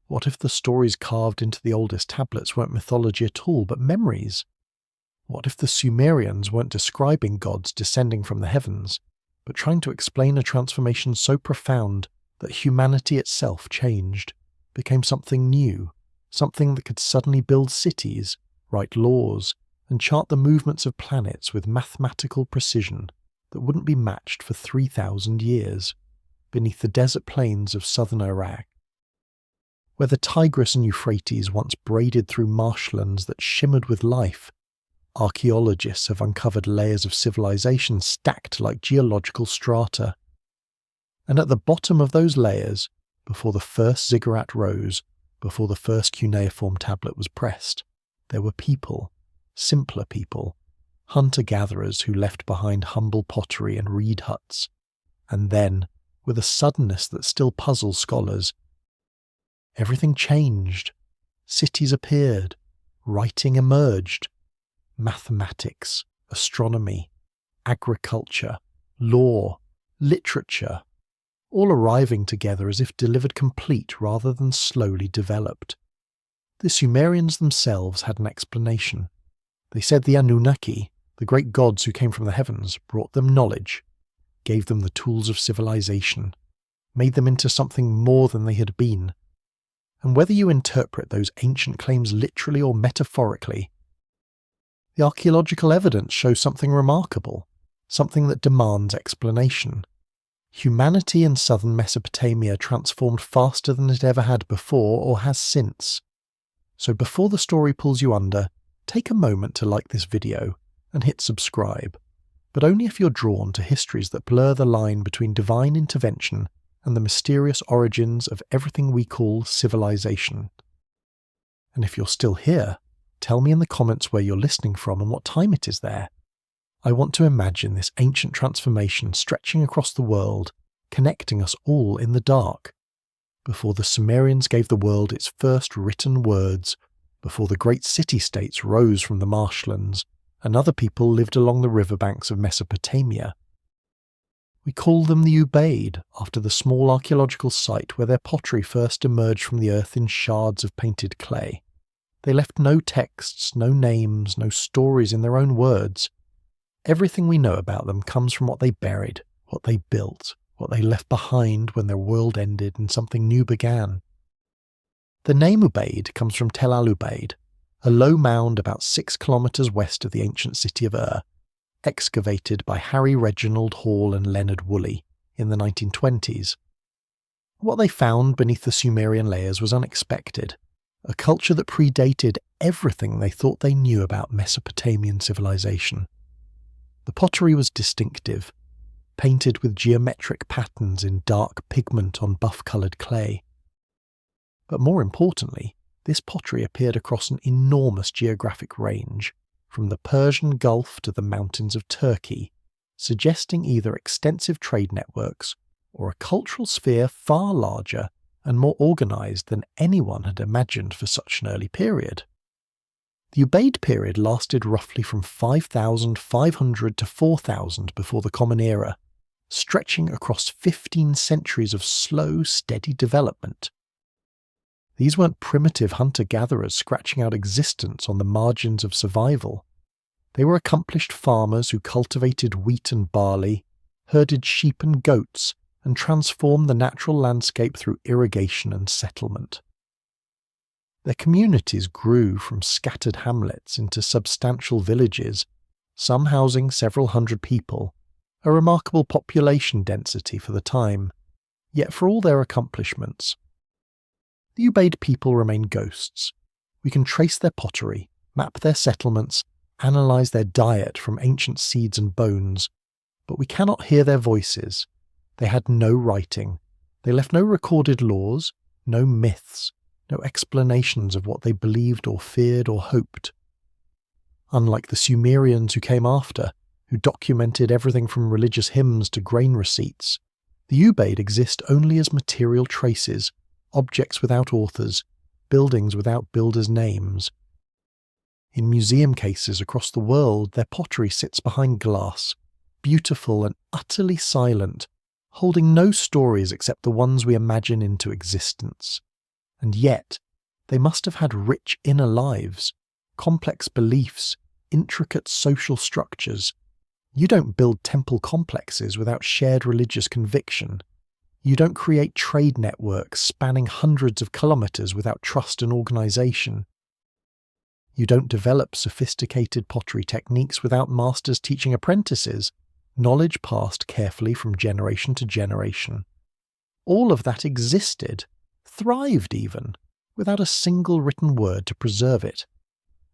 What if the stories carved into the oldest tablets weren't mythology at all, but memories? What if the Sumerians weren't describing gods descending from the heavens, but trying to explain a transformation so profound that humanity itself changed, became something new, something that could suddenly build cities, write laws, and chart the movements of planets with mathematical precision that wouldn't be matched for 3,000 years, beneath the desert plains of southern Iraq? Where the Tigris and Euphrates once braided through marshlands that shimmered with life, archaeologists have uncovered layers of civilization stacked like geological strata. And at the bottom of those layers, before the first ziggurat rose, before the first cuneiform tablet was pressed, there were people, simpler people, hunter-gatherers who left behind humble pottery and reed huts. And then, with a suddenness that still puzzles scholars, everything changed. Cities appeared, writing emerged, mathematics, astronomy, agriculture, law, literature, all arriving together as if delivered complete rather than slowly developed. The Sumerians themselves had an explanation. They said the Anunnaki, the great gods who came from the heavens, brought them knowledge, gave them the tools of civilization, made them into something more than they had been. And whether you interpret those ancient claims literally or metaphorically, the archaeological evidence shows something remarkable, something that demands explanation. Humanity in southern Mesopotamia transformed faster than it ever had before or has since. So before the story pulls you under, take a moment to like this video and hit subscribe, but only if you're drawn to histories that blur the line between divine intervention and the mysterious origins of everything we call civilization. And if you're still here, tell me in the comments where you're listening from and what time it is there. I want to imagine this ancient transformation stretching across the world, connecting us all in the dark. Before the Sumerians gave the world its first written words, before the great city-states rose from the marshlands, and other people lived along the riverbanks of Mesopotamia. We call them the Ubaid, after the small archaeological site where their pottery first emerged from the earth in shards of painted clay. They left no texts, no names, no stories in their own words. Everything we know about them comes from what they buried, what they built, what they left behind when their world ended and something new began. The name Ubaid comes from Tel al-Ubaid, a low mound about 6 kilometers west of the ancient city of Ur, excavated by Harry Reginald Hall and Leonard Woolley in the 1920s. What they found beneath the Sumerian layers was unexpected, a culture that predated everything they thought they knew about Mesopotamian civilization. The pottery was distinctive, painted with geometric patterns in dark pigment on buff-coloured clay. But more importantly, this pottery appeared across an enormous geographic range, from the Persian Gulf to the mountains of Turkey, suggesting either extensive trade networks or a cultural sphere far larger and more organised than anyone had imagined for such an early period. The Ubaid period lasted roughly from 5,500 to 4,000 before the Common Era, stretching across 15 centuries of slow, steady development. These weren't primitive hunter-gatherers scratching out existence on the margins of survival. They were accomplished farmers who cultivated wheat and barley, herded sheep and goats, and transformed the natural landscape through irrigation and settlement. Their communities grew from scattered hamlets into substantial villages, some housing several hundred people, a remarkable population density for the time. Yet for all their accomplishments, the Ubaid people remain ghosts. We can trace their pottery, map their settlements, analyse their diet from ancient seeds and bones, but we cannot hear their voices. They had no writing. They left no recorded laws, no myths, no explanations of what they believed or feared or hoped. Unlike the Sumerians who came after, who documented everything from religious hymns to grain receipts, the Ubaid exist only as material traces, objects without authors, buildings without builders' names. In museum cases across the world, their pottery sits behind glass, beautiful and utterly silent, holding no stories except the ones we imagine into existence. And yet, they must have had rich inner lives, complex beliefs, intricate social structures. You don't build temple complexes without shared religious conviction. You don't create trade networks spanning hundreds of kilometers without trust and organization. You don't develop sophisticated pottery techniques without masters teaching apprentices, knowledge passed carefully from generation to generation. All of that existed, thrived even, without a single written word to preserve it.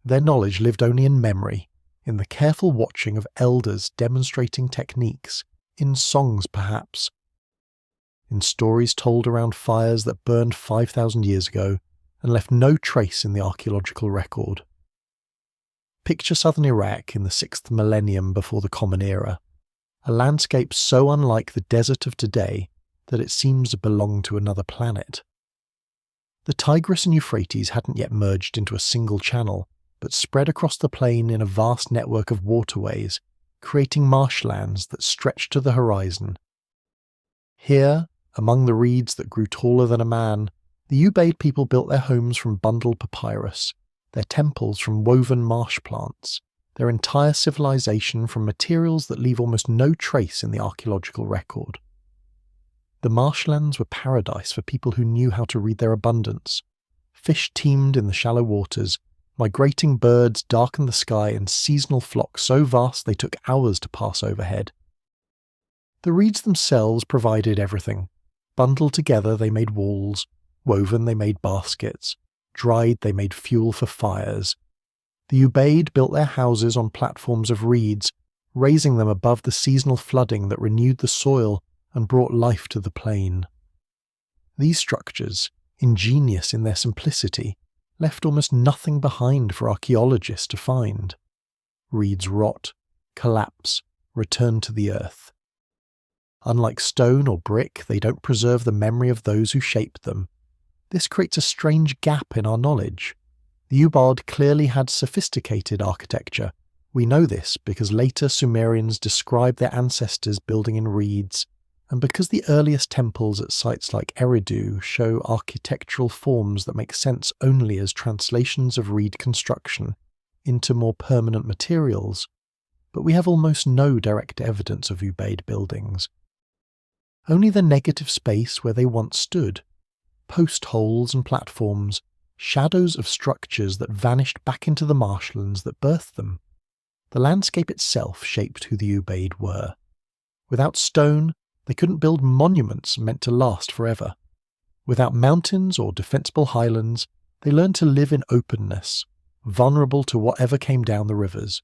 Their knowledge lived only in memory, in the careful watching of elders demonstrating techniques, in songs perhaps, in stories told around fires that burned 5,000 years ago and left no trace in the archaeological record. Picture southern Iraq in the 6th millennium before the Common Era, a landscape so unlike the desert of today that it seems to belong to another planet. The Tigris and Euphrates hadn't yet merged into a single channel, but spread across the plain in a vast network of waterways, creating marshlands that stretched to the horizon. Here, among the reeds that grew taller than a man, the Ubaid people built their homes from bundled papyrus, their temples from woven marsh plants, their entire civilization from materials that leave almost no trace in the archaeological record. The marshlands were paradise for people who knew how to read their abundance. Fish teemed in the shallow waters, migrating birds darkened the sky, and seasonal flocks so vast they took hours to pass overhead. The reeds themselves provided everything. Bundled together they made walls, woven they made baskets, dried they made fuel for fires. The Ubaid built their houses on platforms of reeds, raising them above the seasonal flooding that renewed the soil and brought life to the plain. These structures, ingenious in their simplicity, left almost nothing behind for archaeologists to find. Reeds rot, collapse, return to the earth. Unlike stone or brick, they don't preserve the memory of those who shaped them. This creates a strange gap in our knowledge. The Ubaid clearly had sophisticated architecture. We know this because later Sumerians described their ancestors building in reeds, and because the earliest temples at sites like Eridu show architectural forms that make sense only as translations of reed construction into more permanent materials. But we have almost no direct evidence of Ubaid buildings. Only the negative space where they once stood, post holes and platforms, shadows of structures that vanished back into the marshlands that birthed them. The landscape itself shaped who the Ubaid were. Without stone, they couldn't build monuments meant to last forever. Without mountains or defensible highlands, they learned to live in openness, vulnerable to whatever came down the rivers.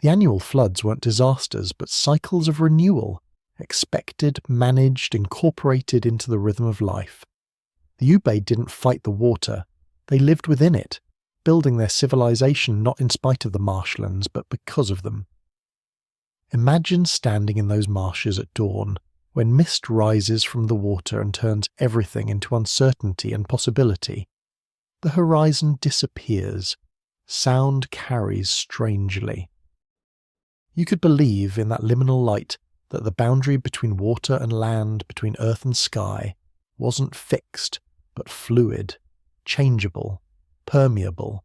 The annual floods weren't disasters, but cycles of renewal, expected, managed, incorporated into the rhythm of life. The Ubaid didn't fight the water, they lived within it, building their civilization not in spite of the marshlands, but because of them. Imagine standing in those marshes at dawn, when mist rises from the water and turns everything into uncertainty and possibility. The horizon disappears, sound carries strangely. You could believe in that liminal light that the boundary between water and land, between earth and sky, wasn't fixed, but fluid, changeable, permeable.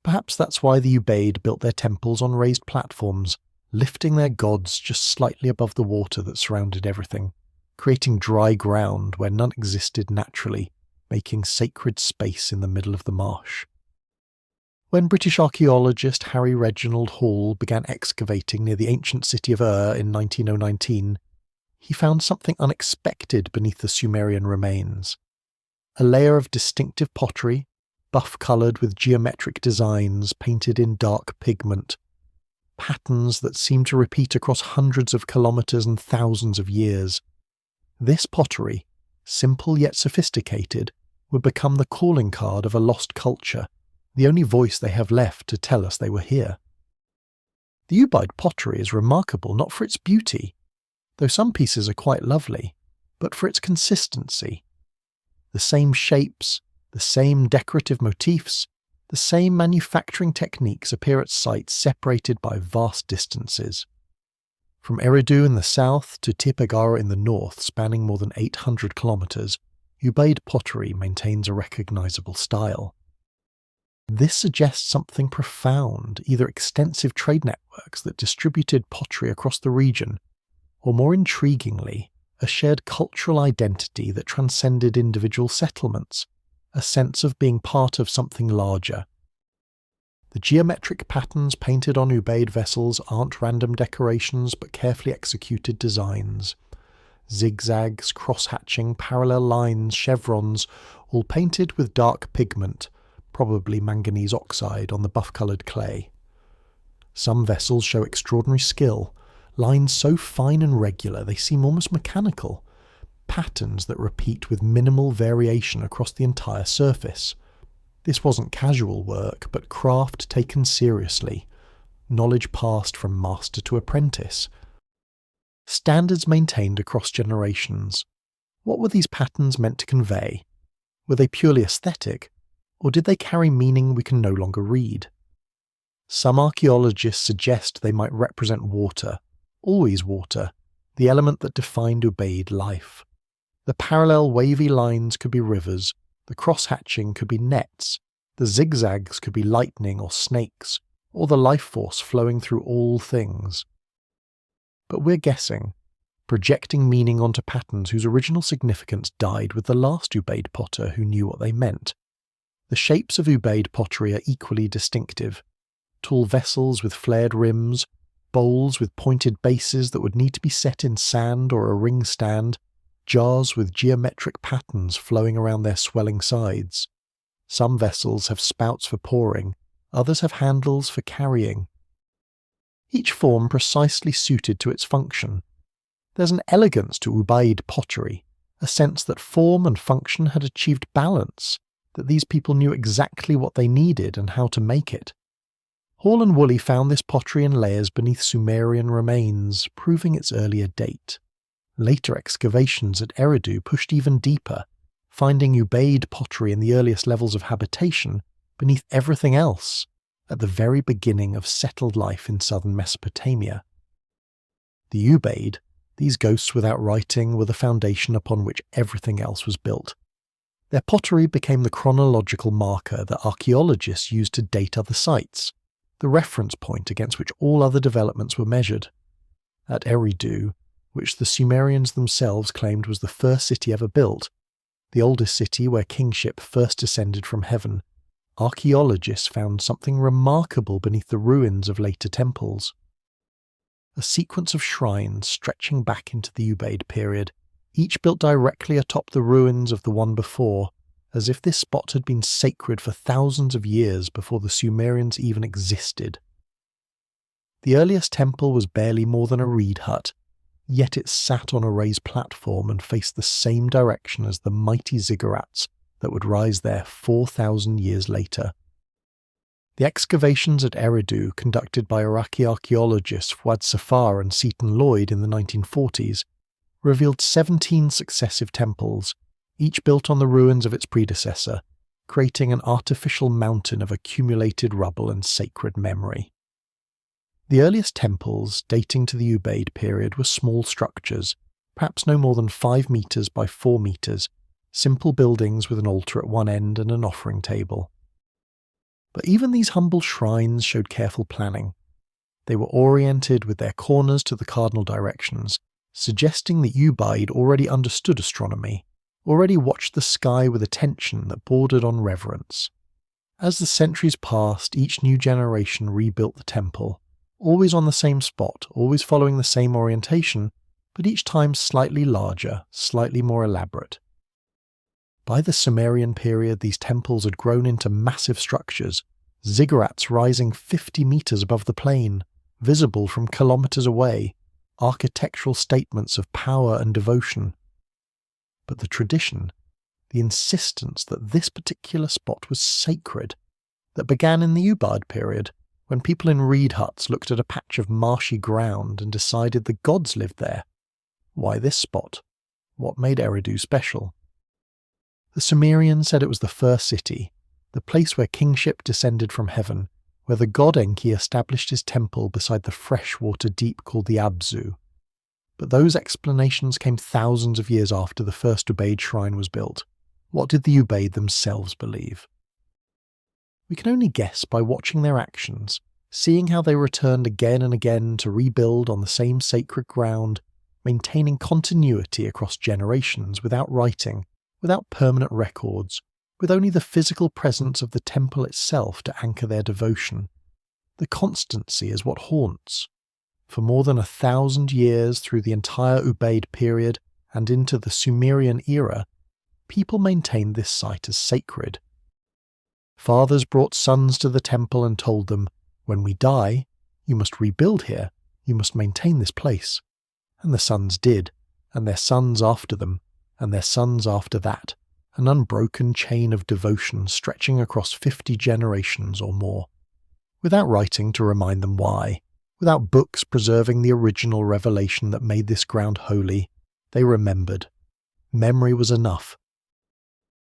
Perhaps that's why the Ubaid built their temples on raised platforms, lifting their gods just slightly above the water that surrounded everything, creating dry ground where none existed naturally, making sacred space in the middle of the marsh. When British archaeologist Harry Reginald Hall began excavating near the ancient city of Ur in 19019, he found something unexpected beneath the Sumerian remains. A layer of distinctive pottery, buff-coloured with geometric designs painted in dark pigment, patterns that seemed to repeat across hundreds of kilometres and thousands of years. This pottery, simple yet sophisticated, would become the calling card of a lost culture, the only voice they have left to tell us they were here. The Ubaid pottery is remarkable not for its beauty, though some pieces are quite lovely, but for its consistency. The same shapes, the same decorative motifs, the same manufacturing techniques appear at sites separated by vast distances. From Eridu in the south to Tipegara in the north, spanning more than 800 kilometres, Ubaid pottery maintains a recognizable style. This suggests something profound, either extensive trade networks that distributed pottery across the region, or more intriguingly, a shared cultural identity that transcended individual settlements, a sense of being part of something larger. The geometric patterns painted on Ubaid vessels aren't random decorations but carefully executed designs. Zigzags, cross-hatching, parallel lines, chevrons, all painted with dark pigment, probably manganese oxide on the buff-coloured clay. Some vessels show extraordinary skill, lines so fine and regular they seem almost mechanical, patterns that repeat with minimal variation across the entire surface. This wasn't casual work, but craft taken seriously, knowledge passed from master to apprentice. Standards maintained across generations. What were these patterns meant to convey? Were they purely aesthetic, or did they carry meaning we can no longer read? Some archaeologists suggest they might represent water, always water, the element that defined Ubaid life. The parallel wavy lines could be rivers, the cross-hatching could be nets, the zigzags could be lightning or snakes, or the life force flowing through all things. But we're guessing, projecting meaning onto patterns whose original significance died with the last Ubaid potter who knew what they meant. The shapes of Ubaid pottery are equally distinctive. Tall vessels with flared rims, bowls with pointed bases that would need to be set in sand or a ring stand, jars with geometric patterns flowing around their swelling sides. Some vessels have spouts for pouring, others have handles for carrying. Each form precisely suited to its function. There's an elegance to Ubaid pottery, a sense that form and function had achieved balance, that these people knew exactly what they needed and how to make it. Hall and Woolley found this pottery in layers beneath Sumerian remains, proving its earlier date. Later excavations at Eridu pushed even deeper, finding Ubaid pottery in the earliest levels of habitation beneath everything else, at the very beginning of settled life in southern Mesopotamia. The Ubaid, these ghosts without writing, were the foundation upon which everything else was built. Their pottery became the chronological marker that archaeologists used to date other sites, the reference point against which all other developments were measured. At Eridu, which the Sumerians themselves claimed was the first city ever built, the oldest city where kingship first descended from heaven, archaeologists found something remarkable beneath the ruins of later temples. A sequence of shrines stretching back into the Ubaid period, each built directly atop the ruins of the one before, as if this spot had been sacred for thousands of years before the Sumerians even existed. The earliest temple was barely more than a reed hut, yet it sat on a raised platform and faced the same direction as the mighty ziggurats that would rise there 4,000 years later. The excavations at Eridu, conducted by Iraqi archaeologists Fouad Safar and Seton Lloyd in the 1940s, revealed 17 successive temples, each built on the ruins of its predecessor, creating an artificial mountain of accumulated rubble and sacred memory. The earliest temples, dating to the Ubaid period, were small structures, perhaps no more than 5 meters by 4 meters, simple buildings with an altar at one end and an offering table. But even these humble shrines showed careful planning. They were oriented with their corners to the cardinal directions, suggesting that Ubaid already understood astronomy, already watched the sky with attention that bordered on reverence. As the centuries passed, each new generation rebuilt the temple, always on the same spot, always following the same orientation, but each time slightly larger, slightly more elaborate. By the Sumerian period, these temples had grown into massive structures, ziggurats rising 50 meters above the plain, visible from kilometers away, architectural statements of power and devotion. But the tradition, the insistence that this particular spot was sacred, that began in the Ubaid period, when people in reed huts looked at a patch of marshy ground and decided the gods lived there. Why this spot? What made Eridu special? The Sumerians said it was the first city, the place where kingship descended from heaven, where the god Enki established his temple beside the freshwater deep called the Abzu. But those explanations came thousands of years after the first Ubaid shrine was built. What did the Ubaid themselves believe? We can only guess by watching their actions, seeing how they returned again and again to rebuild on the same sacred ground, maintaining continuity across generations without writing, without permanent records, with only the physical presence of the temple itself to anchor their devotion. The constancy is what haunts. For more than 1,000 years through the entire Ubaid period and into the Sumerian era, people maintained this site as sacred. Fathers brought sons to the temple and told them, "When we die, you must rebuild here, you must maintain this place." And the sons did, and their sons after them, and their sons after that, an unbroken chain of devotion stretching across 50 generations or more. Without writing to remind them why, without books preserving the original revelation that made this ground holy, they remembered. Memory was enough.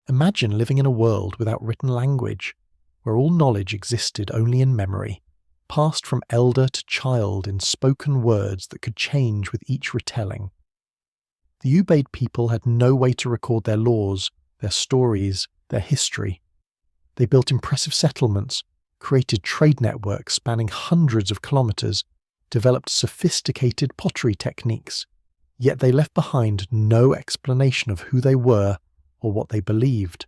Imagine living in a world without written language, where all knowledge existed only in memory, passed from elder to child in spoken words that could change with each retelling. The Ubaid people had no way to record their laws, their stories, their history. They built impressive settlements, created trade networks spanning hundreds of kilometers, developed sophisticated pottery techniques, yet they left behind no explanation of who they were or what they believed.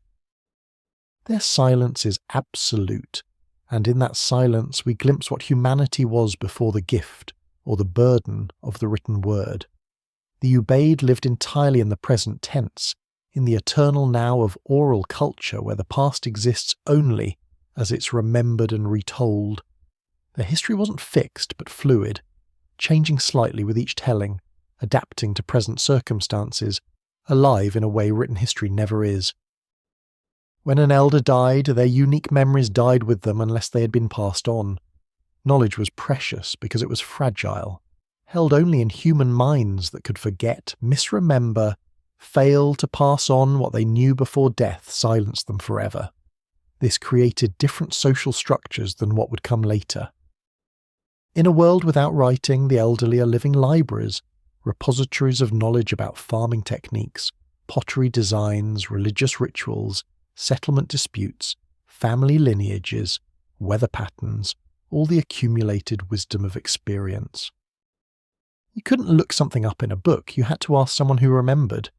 Their silence is absolute, and in that silence we glimpse what humanity was before the gift, or the burden, of the written word. The Ubaid lived entirely in the present tense, in the eternal now of oral culture where the past exists only as it's remembered and retold. Their history wasn't fixed but fluid, changing slightly with each telling, adapting to present circumstances, alive in a way written history never is. When an elder died, their unique memories died with them unless they had been passed on. Knowledge was precious because it was fragile, held only in human minds that could forget, misremember, fail to pass on what they knew before death silenced them forever. This created different social structures than what would come later. In a world without writing, the elderly are living libraries, repositories of knowledge about farming techniques, pottery designs, religious rituals, settlement disputes, family lineages, weather patterns, all the accumulated wisdom of experience. You couldn't look something up in a book, you had to ask someone who remembered.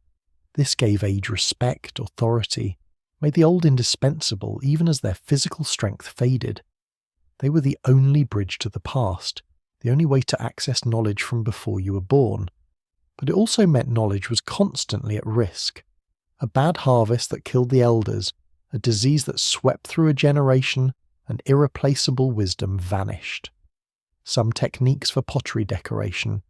This gave age respect, authority, made the old indispensable even as their physical strength faded. They were the only bridge to the past, the only way to access knowledge from before you were born. But it also meant knowledge was constantly at risk. A bad harvest that killed the elders, a disease that swept through a generation, and irreplaceable wisdom vanished. Some techniques for pottery decoration,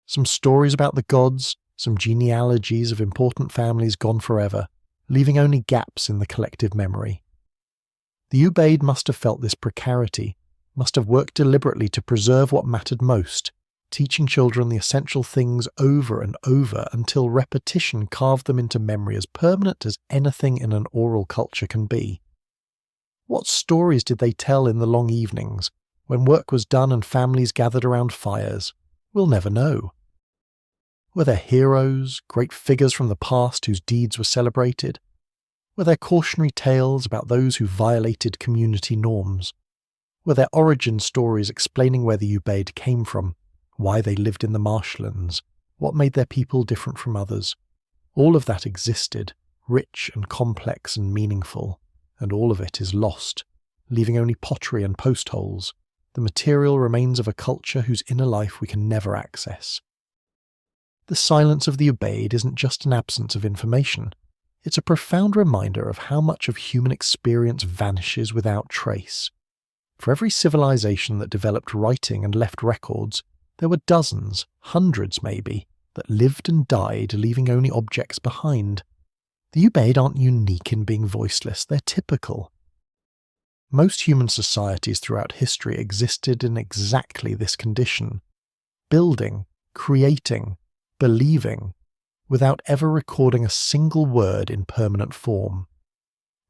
some stories about the gods, some genealogies of important families gone forever, leaving only gaps in the collective memory. The Ubaid must have felt this precarity, must have worked deliberately to preserve what mattered most, teaching children the essential things over and over until repetition carved them into memory as permanent as anything in an oral culture can be. What stories did they tell in the long evenings, when work was done and families gathered around fires? We'll never know. Were there heroes, great figures from the past whose deeds were celebrated? Were there cautionary tales about those who violated community norms? Were there origin stories explaining where the Ubaid came from, why they lived in the marshlands, what made their people different from others? All of that existed, rich and complex and meaningful, and all of it is lost, leaving only pottery and post holes, the material remains of a culture whose inner life we can never access. The silence of the Ubaid isn't just an absence of information, it's a profound reminder of how much of human experience vanishes without trace. For every civilization that developed writing and left records, there were dozens, hundreds maybe, that lived and died, leaving only objects behind. The Ubaid aren't unique in being voiceless, they're typical. Most human societies throughout history existed in exactly this condition. Building, creating, believing, without ever recording a single word in permanent form.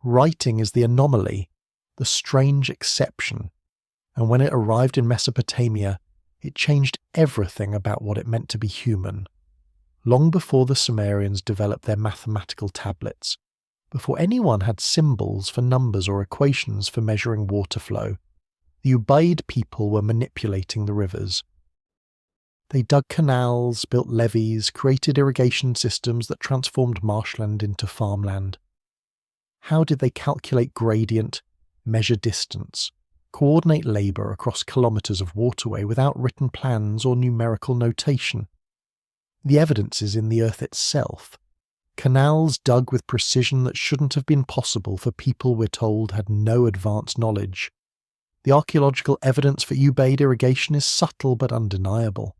Writing is the anomaly, the strange exception, and when it arrived in Mesopotamia, it changed everything about what it meant to be human. Long before the Sumerians developed their mathematical tablets, before anyone had symbols for numbers or equations for measuring water flow, the Ubaid people were manipulating the rivers. They dug canals, built levees, created irrigation systems that transformed marshland into farmland. How did they calculate gradient, measure distance, coordinate labour across kilometres of waterway without written plans or numerical notation? The evidence is in the earth itself. Canals dug with precision that shouldn't have been possible for people we're told had no advanced knowledge. The archaeological evidence for Ubaid irrigation is subtle but undeniable.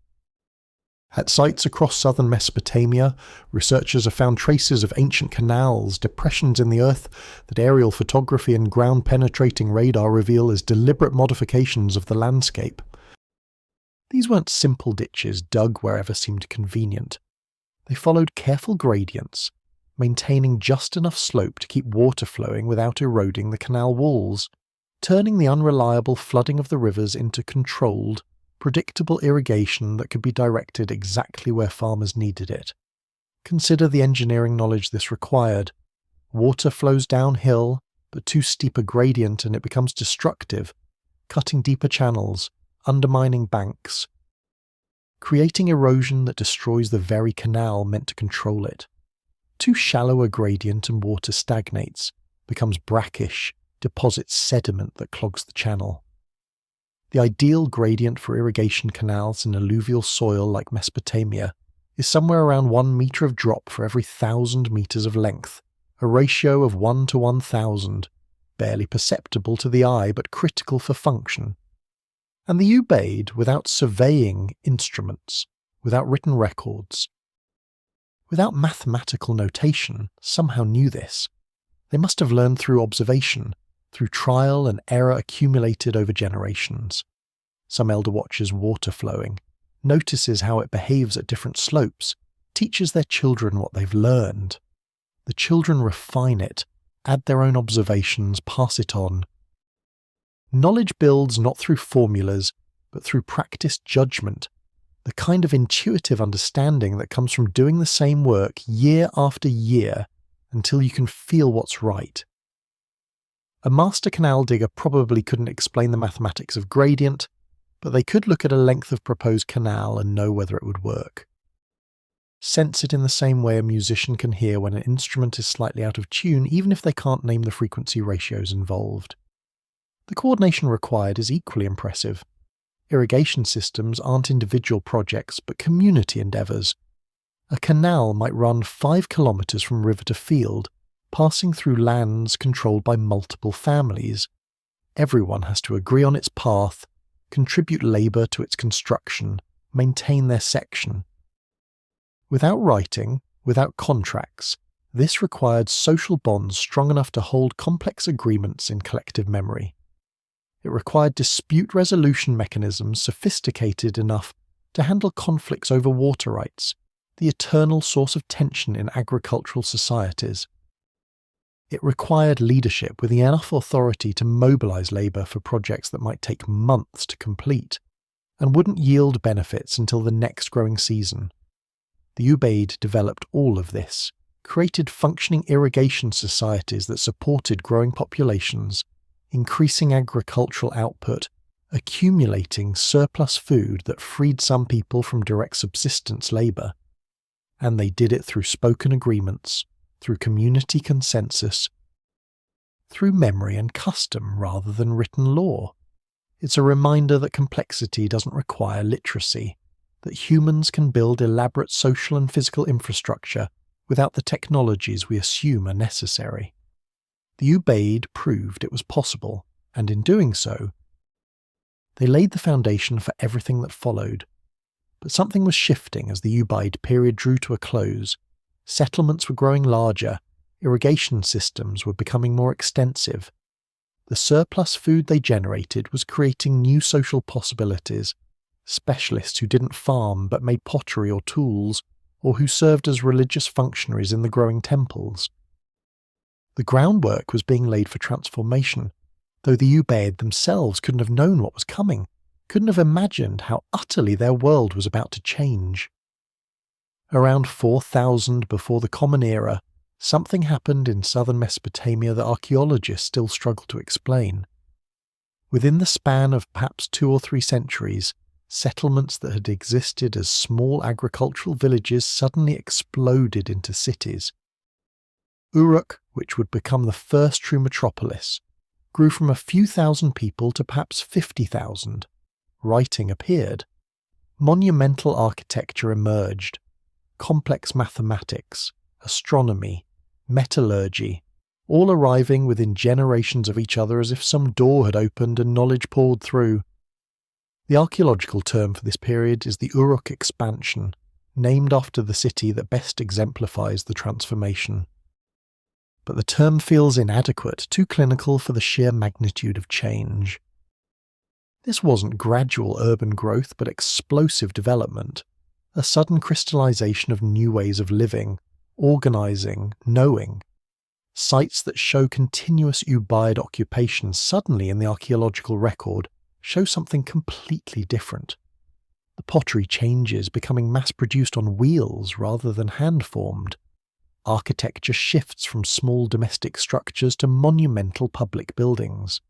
At sites across southern Mesopotamia, researchers have found traces of ancient canals, depressions in the earth that aerial photography and ground-penetrating radar reveal as deliberate modifications of the landscape. These weren't simple ditches dug wherever seemed convenient. They followed careful gradients, maintaining just enough slope to keep water flowing without eroding the canal walls, turning the unreliable flooding of the rivers into controlled, predictable irrigation that could be directed exactly where farmers needed it. Consider the engineering knowledge this required. Water flows downhill, but too steep a gradient and it becomes destructive, cutting deeper channels, undermining banks, creating erosion that destroys the very canal meant to control it. Too shallow a gradient and water stagnates, becomes brackish, deposits sediment that clogs the channel. The ideal gradient for irrigation canals in alluvial soil like Mesopotamia is somewhere around 1 metre of drop for every 1,000 metres of length, a ratio of 1 to 1,000, barely perceptible to the eye but critical for function. And the Ubaid, without surveying instruments, without written records, without mathematical notation, somehow knew this. They must have learned through observation, through trial and error accumulated over generations. Some elder watches water flowing, notices how it behaves at different slopes, teaches their children what they've learned. The children refine it, add their own observations, pass it on. Knowledge builds not through formulas, but through practiced judgment, the kind of intuitive understanding that comes from doing the same work year after year until you can feel what's right. A master canal digger probably couldn't explain the mathematics of gradient, but they could look at a length of proposed canal and know whether it would work. Sense it in the same way a musician can hear when an instrument is slightly out of tune, even if they can't name the frequency ratios involved. The coordination required is equally impressive. Irrigation systems aren't individual projects, but community endeavours. A canal might run 5 kilometres from river to field, passing through lands controlled by multiple families. Everyone has to agree on its path, contribute labour to its construction, maintain their section. Without writing, without contracts, this required social bonds strong enough to hold complex agreements in collective memory. It required dispute resolution mechanisms sophisticated enough to handle conflicts over water rights, the eternal source of tension in agricultural societies. It required leadership with enough authority to mobilise labour for projects that might take months to complete, and wouldn't yield benefits until the next growing season. The Ubaid developed all of this, created functioning irrigation societies that supported growing populations, increasing agricultural output, accumulating surplus food that freed some people from direct subsistence labour. And they did it through spoken agreements, through community consensus, through memory and custom rather than written law. It's a reminder that complexity doesn't require literacy, that humans can build elaborate social and physical infrastructure without the technologies we assume are necessary. The Ubaid proved it was possible, and in doing so, they laid the foundation for everything that followed. But something was shifting as the Ubaid period drew to a close. Settlements were growing larger, irrigation systems were becoming more extensive. The surplus food they generated was creating new social possibilities, specialists who didn't farm but made pottery or tools, or who served as religious functionaries in the growing temples. The groundwork was being laid for transformation, though the Ubaid themselves couldn't have known what was coming. couldn't have imagined how utterly their world was about to change. Around 4000 before the Common Era, something happened in southern Mesopotamia that archaeologists still struggle to explain. Within the span of perhaps 2 or 3 centuries, settlements that had existed as small agricultural villages suddenly exploded into cities. Uruk, which would become the first true metropolis, grew from a few thousand people to perhaps 50,000. Writing appeared. Monumental architecture emerged. Complex mathematics, astronomy, metallurgy, all arriving within generations of each other as if some door had opened and knowledge poured through. The archaeological term for this period is the Uruk expansion, named after the city that best exemplifies the transformation. But the term feels inadequate, too clinical for the sheer magnitude of change. This wasn't gradual urban growth, but explosive development, a sudden crystallization of new ways of living, organizing, knowing. Sites that show continuous Ubaid occupation suddenly in the archaeological record show something completely different. The pottery changes, becoming mass-produced on wheels rather than hand-formed. Architecture shifts from small domestic structures to monumental public buildings.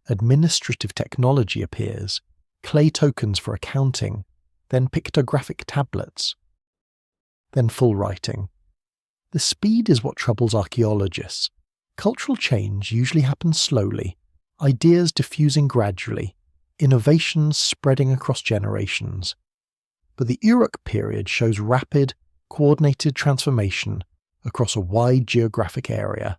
Administrative technology appears, clay tokens for accounting, then pictographic tablets, then full writing. The speed is what troubles archaeologists. Cultural change usually happens slowly, ideas diffusing gradually, innovations spreading across generations. But the Uruk period shows rapid, coordinated transformation across a wide geographic area.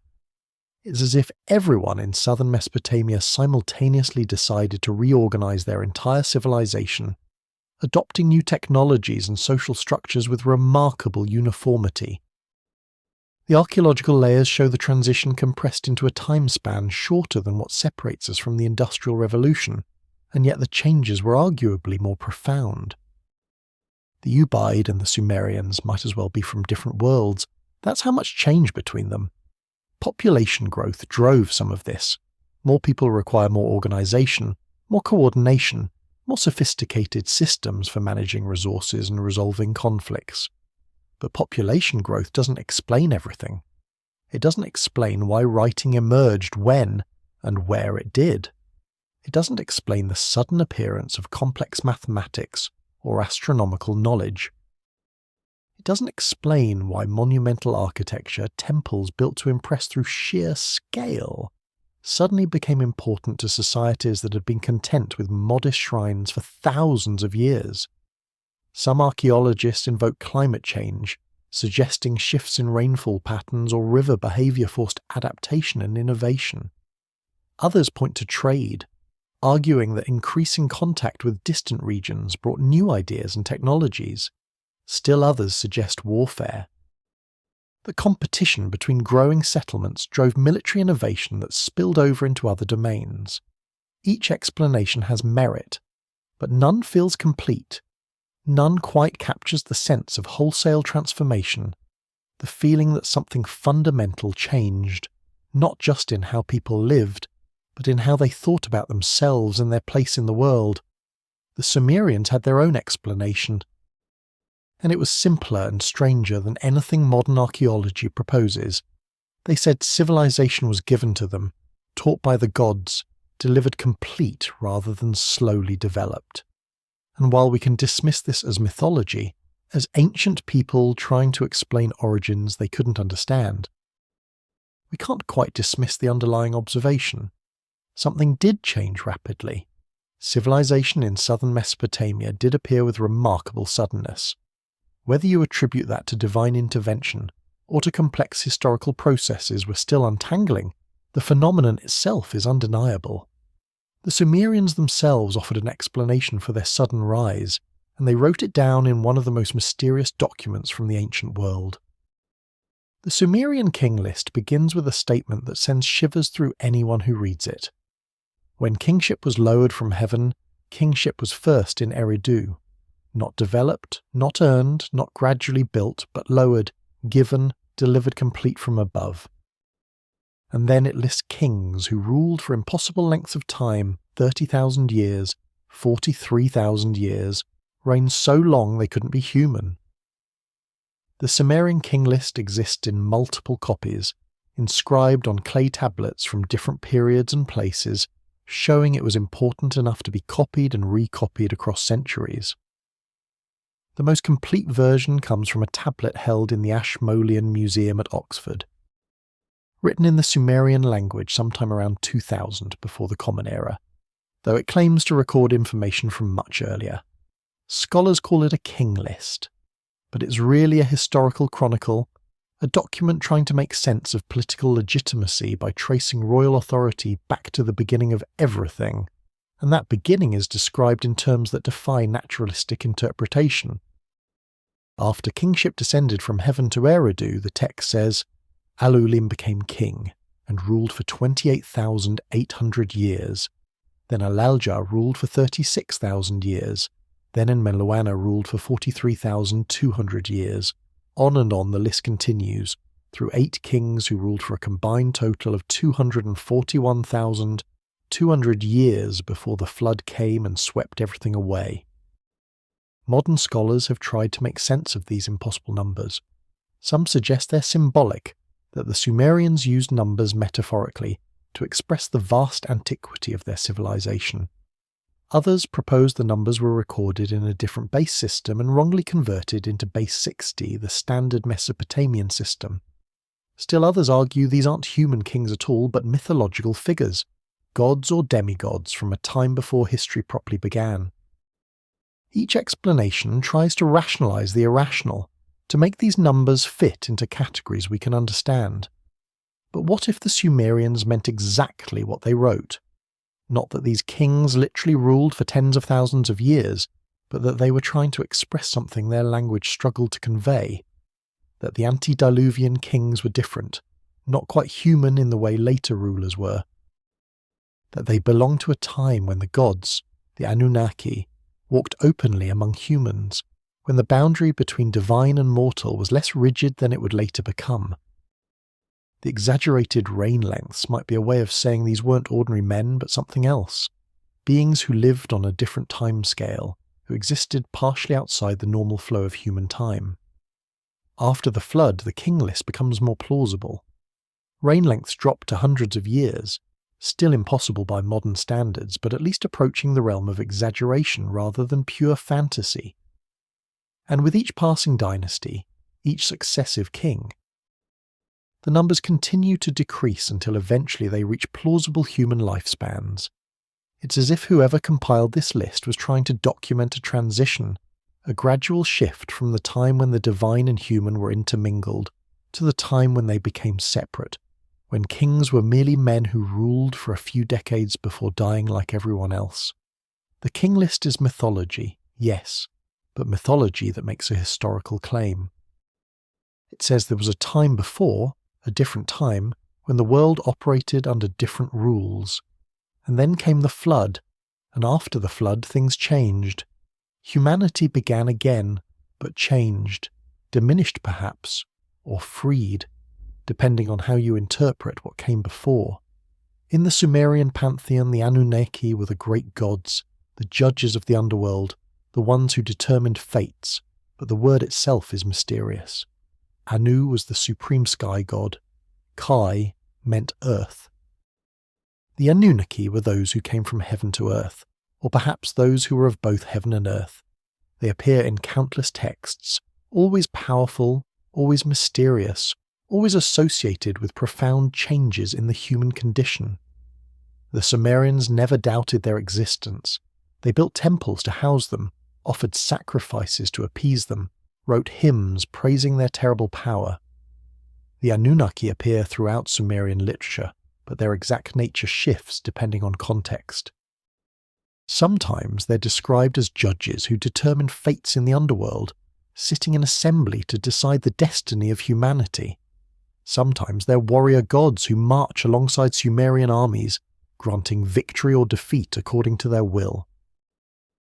It's as if everyone in southern Mesopotamia simultaneously decided to reorganize their entire civilization, adopting new technologies and social structures with remarkable uniformity. The archaeological layers show the transition compressed into a time span shorter than what separates us from the Industrial Revolution, and yet the changes were arguably more profound. The Ubaid and the Sumerians might as well be from different worlds. That's how much change between them. Population growth drove some of this. More people require more organization, more coordination, more sophisticated systems for managing resources and resolving conflicts. But population growth doesn't explain everything. It doesn't explain why writing emerged when and where it did. It doesn't explain the sudden appearance of complex mathematics or astronomical knowledge. It doesn't explain why monumental architecture, temples built to impress through sheer scale, suddenly became important to societies that had been content with modest shrines for thousands of years. Some archaeologists invoke climate change, suggesting shifts in rainfall patterns or river behavior forced adaptation and innovation. Others point to trade, arguing that increasing contact with distant regions brought new ideas and technologies. Still others suggest warfare. The competition between growing settlements drove military innovation that spilled over into other domains. Each explanation has merit, but none feels complete. None quite captures the sense of wholesale transformation, the feeling that something fundamental changed, not just in how people lived, but in how they thought about themselves and their place in the world. The Sumerians had their own explanation, and it was simpler and stranger than anything modern archaeology proposes. They said civilization was given to them, taught by the gods, delivered complete rather than slowly developed. And while we can dismiss this as mythology, as ancient people trying to explain origins they couldn't understand, we can't quite dismiss the underlying observation. Something did change rapidly. Civilization in southern Mesopotamia did appear with remarkable suddenness. Whether you attribute that to divine intervention or to complex historical processes we're still untangling, the phenomenon itself is undeniable. The Sumerians themselves offered an explanation for their sudden rise, and they wrote it down in one of the most mysterious documents from the ancient world. The Sumerian King List begins with a statement that sends shivers through anyone who reads it. When kingship was lowered from heaven, kingship was first in Eridu. Not developed, not earned, not gradually built, but lowered, given, delivered complete from above. And then it lists kings who ruled for impossible lengths of time, 30,000 years, 43,000 years, reigned so long they couldn't be human. The Sumerian King List exists in multiple copies, inscribed on clay tablets from different periods and places, showing it was important enough to be copied and recopied across centuries. The most complete version comes from a tablet held in the Ashmolean Museum at Oxford. Written in the Sumerian language sometime around 2000 before the Common Era, though it claims to record information from much earlier. Scholars call it a king list, but it's really a historical chronicle, a document trying to make sense of political legitimacy by tracing royal authority back to the beginning of everything, and that beginning is described in terms that defy naturalistic interpretation. After kingship descended from heaven to Eridu, the text says, Alulim became king and ruled for 28,800 years. Then Alalja ruled for 36,000 years. Then Enmeluana ruled for 43,200 years. On and on the list continues, through 8 kings who ruled for a combined total of 241,200 years before the flood came and swept everything away. Modern scholars have tried to make sense of these impossible numbers. Some suggest they're symbolic, that the Sumerians used numbers metaphorically to express the vast antiquity of their civilization. Others propose the numbers were recorded in a different base system and wrongly converted into base 60, the standard Mesopotamian system. Still others argue these aren't human kings at all, but mythological figures, gods or demigods from a time before history properly began. Each explanation tries to rationalize the irrational, to make these numbers fit into categories we can understand. But what if the Sumerians meant exactly what they wrote? Not that these kings literally ruled for tens of thousands of years, but that they were trying to express something their language struggled to convey. That the antediluvian kings were different, not quite human in the way later rulers were. That they belonged to a time when the gods, the Anunnaki, walked openly among humans, when the boundary between divine and mortal was less rigid than it would later become. The exaggerated reign lengths might be a way of saying these weren't ordinary men but something else, beings who lived on a different time scale, who existed partially outside the normal flow of human time. After the flood, the king list becomes more plausible. Reign lengths drop to hundreds of years, still impossible by modern standards, but at least approaching the realm of exaggeration rather than pure fantasy. And with each passing dynasty, each successive king, the numbers continue to decrease until eventually they reach plausible human lifespans. It's as if whoever compiled this list was trying to document a transition, a gradual shift from the time when the divine and human were intermingled to the time when they became separate, when kings were merely men who ruled for a few decades before dying like everyone else. The king list is mythology, yes, but mythology that makes a historical claim. It says there was a time before, a different time, when the world operated under different rules. And then came the flood, and after the flood things changed. Humanity began again, but changed, diminished perhaps, or freed, depending on how you interpret what came before. In the Sumerian pantheon, the Anunnaki were the great gods, the judges of the underworld, the ones who determined fates, but the word itself is mysterious. Anu was the supreme sky god. Kai meant earth. The Anunnaki were those who came from heaven to earth, or perhaps those who were of both heaven and earth. They appear in countless texts, always powerful, always mysterious, always associated with profound changes in the human condition. The Sumerians never doubted their existence. They built temples to house them, offered sacrifices to appease them, wrote hymns praising their terrible power. The Anunnaki appear throughout Sumerian literature, but their exact nature shifts depending on context. Sometimes they're described as judges who determine fates in the underworld, sitting in assembly to decide the destiny of humanity. Sometimes they're warrior gods who march alongside Sumerian armies, granting victory or defeat according to their will.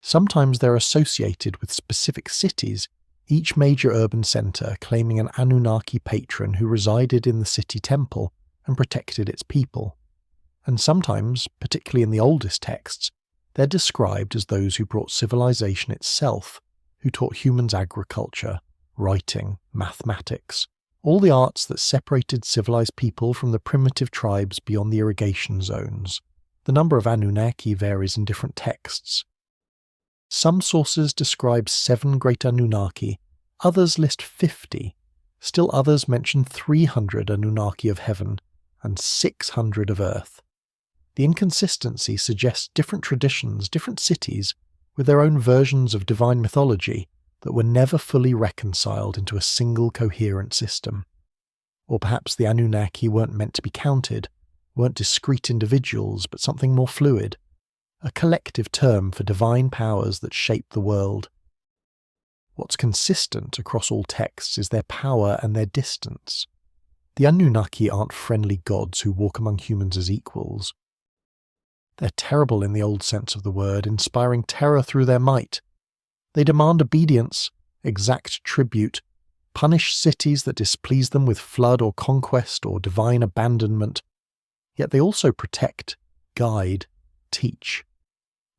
Sometimes they're associated with specific cities, each major urban centre claiming an Anunnaki patron who resided in the city temple and protected its people. And sometimes, particularly in the oldest texts, They're described as those who brought civilization itself, who taught humans agriculture, writing, mathematics, all the arts that separated civilized people from the primitive tribes beyond the irrigation zones. The number of Anunnaki varies in different texts. Some sources describe 7 great Anunnaki, others list 50. Still others mention 300 Anunnaki of heaven and 600 of earth. The inconsistency suggests different traditions, different cities, with their own versions of divine mythology that were never fully reconciled into a single coherent system. Or perhaps the Anunnaki weren't meant to be counted, weren't discrete individuals, but something more fluid, a collective term for divine powers that shape the world. What's consistent across all texts is their power and their distance. The Anunnaki aren't friendly gods who walk among humans as equals. They're terrible in the old sense of the word, inspiring terror through their might. They demand obedience, exact tribute, punish cities that displease them with flood or conquest or divine abandonment. Yet they also protect, guide, teach.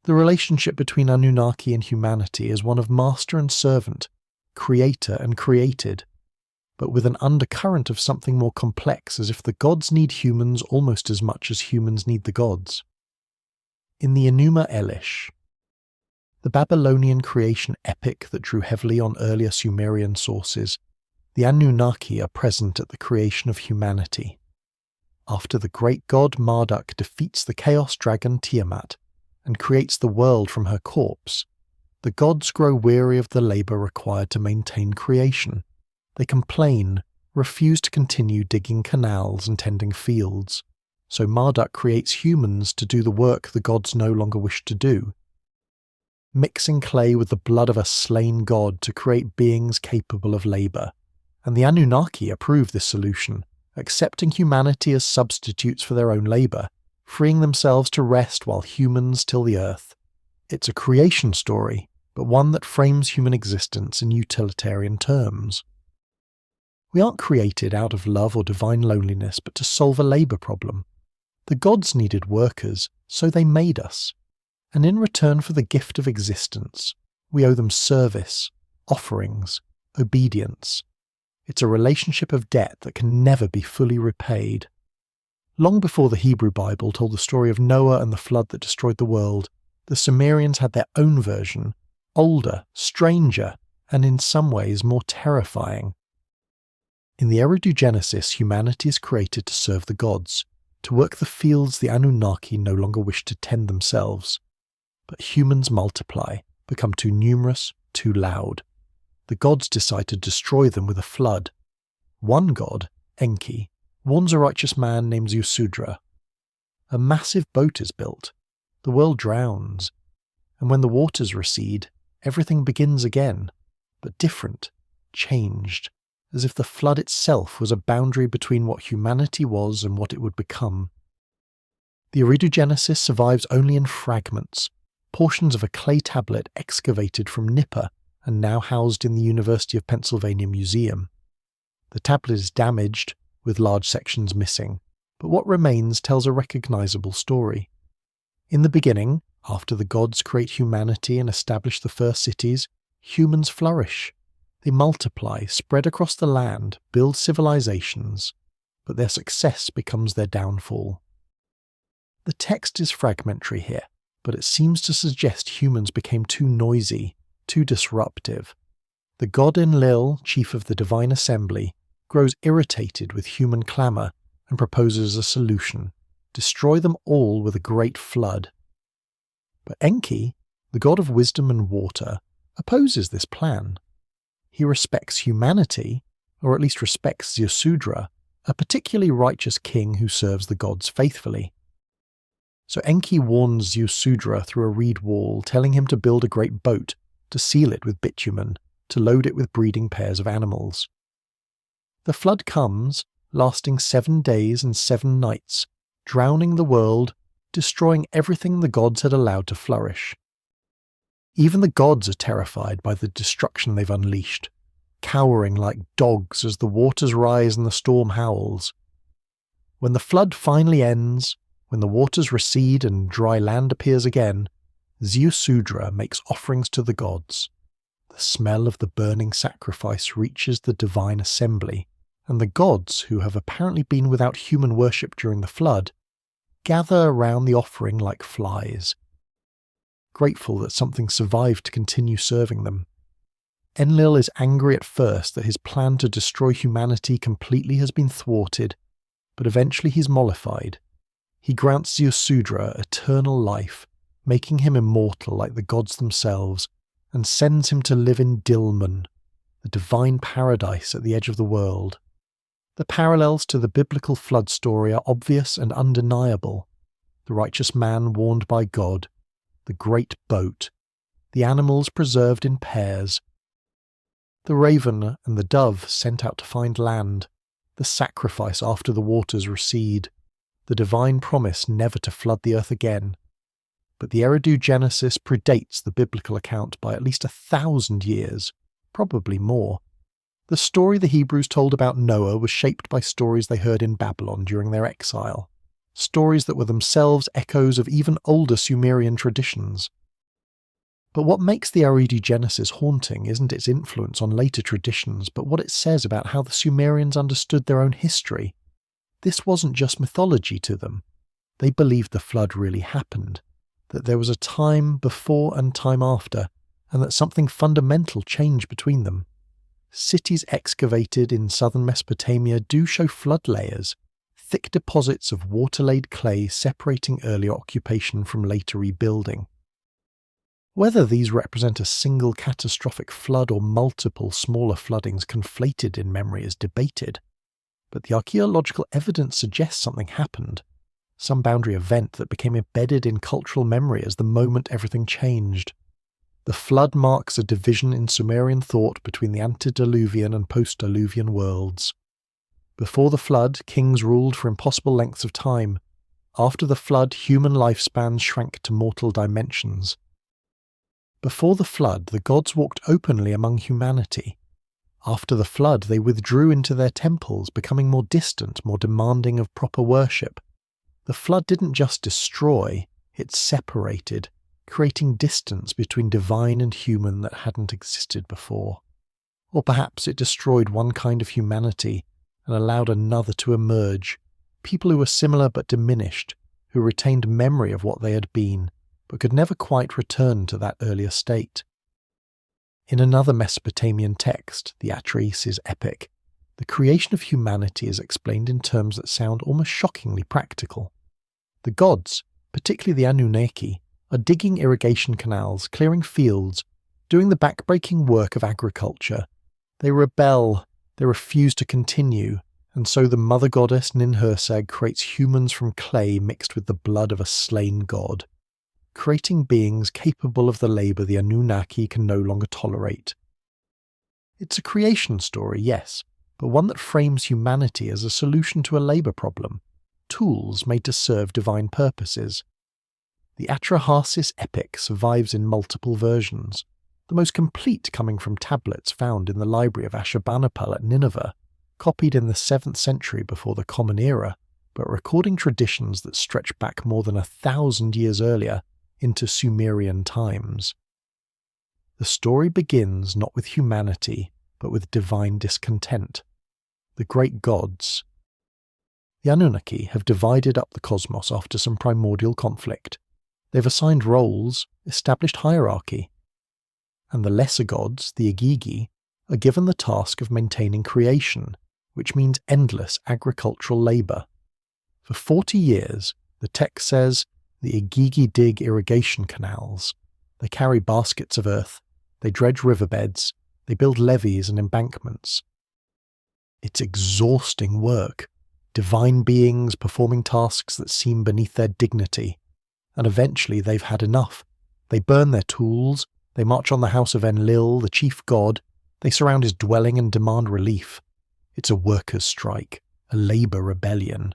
The relationship between Anunnaki and humanity is one of master and servant, creator and created, but with an undercurrent of something more complex, as if the gods need humans almost as much as humans need the gods. In the Enuma Elish, the Babylonian creation epic that drew heavily on earlier Sumerian sources, the Anunnaki are present at the creation of humanity. After the great god Marduk defeats the chaos dragon Tiamat and creates the world from her corpse, the gods grow weary of the labour required to maintain creation. They complain, refuse to continue digging canals and tending fields. So Marduk creates humans to do the work the gods no longer wish to do, mixing clay with the blood of a slain god to create beings capable of labour. And the Anunnaki approve this solution, accepting humanity as substitutes for their own labour, freeing themselves to rest while humans till the earth. It's a creation story, but one that frames human existence in utilitarian terms. We aren't created out of love or divine loneliness, but to solve a labour problem. The gods needed workers, so they made us. And in return for the gift of existence, we owe them service, offerings, obedience. It's a relationship of debt that can never be fully repaid. Long before the Hebrew Bible told the story of Noah and the flood that destroyed the world, the Sumerians had their own version, older, stranger, and in some ways more terrifying. In the Eridu-Genesis, humanity is created to serve the gods, to work the fields the Anunnaki no longer wish to tend themselves. But humans multiply, become too numerous, too loud. The gods decide to destroy them with a flood. One god, Enki, warns a righteous man named Yusudra. A massive boat is built. The world drowns. And when the waters recede, everything begins again, but different, changed, as if the flood itself was a boundary between what humanity was and what it would become. The Eridu-Genesis survives only in fragments, portions of a clay tablet excavated from Nippur and now housed in the University of Pennsylvania Museum. The tablet is damaged, with large sections missing, but what remains tells a recognizable story. In the beginning, after the gods create humanity and establish the first cities, humans flourish. They multiply, spread across the land, build civilizations, but their success becomes their downfall. The text is fragmentary here, but it seems to suggest humans became too noisy, too disruptive. The god Enlil, chief of the divine assembly, grows irritated with human clamour and proposes a solution: destroy them all with a great flood. But Enki, the god of wisdom and water, opposes this plan. He respects humanity, or at least respects Yasudra, a particularly righteous king who serves the gods faithfully. So Enki warns Yasudra through a reed wall, telling him to build a great boat, to seal it with bitumen, to load it with breeding pairs of animals. The flood comes, lasting 7 days and 7 nights, drowning the world, destroying everything the gods had allowed to flourish. Even the gods are terrified by the destruction they've unleashed, cowering like dogs as the waters rise and the storm howls. When the flood finally ends, when the waters recede and dry land appears again, Ziusudra makes offerings to the gods. The smell of the burning sacrifice reaches the divine assembly, and the gods, who have apparently been without human worship during the flood, gather around the offering like flies, grateful that something survived to continue serving them. Enlil is angry at first that his plan to destroy humanity completely has been thwarted, but eventually he's mollified. He grants Ziusudra eternal life, making him immortal like the gods themselves, and sends him to live in Dilmun, the divine paradise at the edge of the world. The parallels to the biblical flood story are obvious and undeniable. The righteous man warned by God, the great boat, the animals preserved in pairs, the raven and the dove sent out to find land, the sacrifice after the waters recede, the divine promise never to flood the earth again. But the Eridu Genesis predates the biblical account by at least 1,000 years, probably more. The story the Hebrews told about Noah was shaped by stories they heard in Babylon during their exile, stories that were themselves echoes of even older Sumerian traditions. But what makes the Eridu Genesis haunting isn't its influence on later traditions, but what it says about how the Sumerians understood their own history. This wasn't just mythology to them. They believed the flood really happened, that there was a time before and time after, and that something fundamental changed between them. Cities excavated in southern Mesopotamia do show flood layers, thick deposits of water-laid clay separating earlier occupation from later rebuilding. Whether these represent a single catastrophic flood or multiple smaller floodings conflated in memory is debated, but the archaeological evidence suggests something happened, some boundary event that became embedded in cultural memory as the moment everything changed. The flood marks a division in Sumerian thought between the antediluvian and post-diluvian worlds. Before the flood, kings ruled for impossible lengths of time. After the flood, human lifespans shrank to mortal dimensions. Before the flood, the gods walked openly among humanity. After the flood, they withdrew into their temples, becoming more distant, more demanding of proper worship. The flood didn't just destroy, it separated, creating distance between divine and human that hadn't existed before. Or perhaps it destroyed one kind of humanity and allowed another to emerge, people who were similar but diminished, who retained memory of what they had been, but could never quite return to that earlier state. In another Mesopotamian text, the Atrahasis epic, the creation of humanity is explained in terms that sound almost shockingly practical. The gods, particularly the Anunnaki, are digging irrigation canals, clearing fields, doing the backbreaking work of agriculture. They rebel, they refuse to continue, and so the mother goddess Ninhursag creates humans from clay mixed with the blood of a slain god, creating beings capable of the labour the Anunnaki can no longer tolerate. It's a creation story, yes, but one that frames humanity as a solution to a labour problem, tools made to serve divine purposes. The Atrahasis epic survives in multiple versions, the most complete coming from tablets found in the library of Ashurbanipal at Nineveh, copied in the 7th century before the Common Era, but recording traditions that stretch back more than 1,000 years earlier into Sumerian times. The story begins not with humanity, but with divine discontent. The great gods. The Anunnaki have divided up the cosmos after some primordial conflict. They've assigned roles, established hierarchy. And the lesser gods, the Igigi, are given the task of maintaining creation, which means endless agricultural labour. For 40 years, the text says, the Igigi dig irrigation canals. They carry baskets of earth, they dredge riverbeds, they build levees and embankments. It's exhausting work, divine beings performing tasks that seem beneath their dignity. And eventually they've had enough. They burn their tools, they march on the house of Enlil, the chief god, they surround his dwelling and demand relief. It's a workers' strike, a labour rebellion,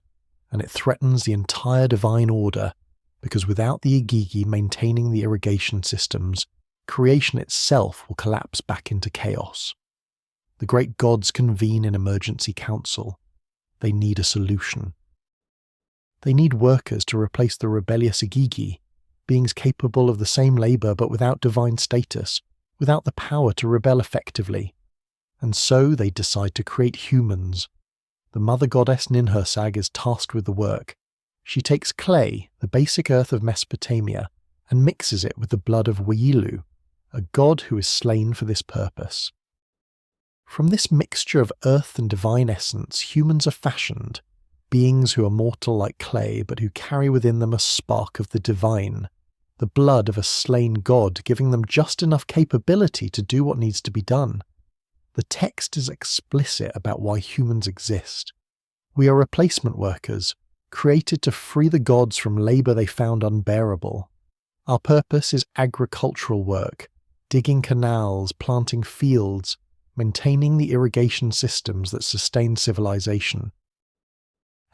and it threatens the entire divine order, because without the Igigi maintaining the irrigation systems, creation itself will collapse back into chaos. The great gods convene in emergency council. They need a solution. They need workers to replace the rebellious Igigi, beings capable of the same labour but without divine status, without the power to rebel effectively. And so they decide to create humans. The mother goddess Ninhursag is tasked with the work. She takes clay, the basic earth of Mesopotamia, and mixes it with the blood of Wiilu, a god who is slain for this purpose. From this mixture of earth and divine essence, humans are fashioned, beings who are mortal like clay but who carry within them a spark of the divine, the blood of a slain god, giving them just enough capability to do what needs to be done. The text is explicit about why humans exist. We are replacement workers, created to free the gods from labour they found unbearable. Our purpose is agricultural work, digging canals, planting fields, maintaining the irrigation systems that sustain civilization.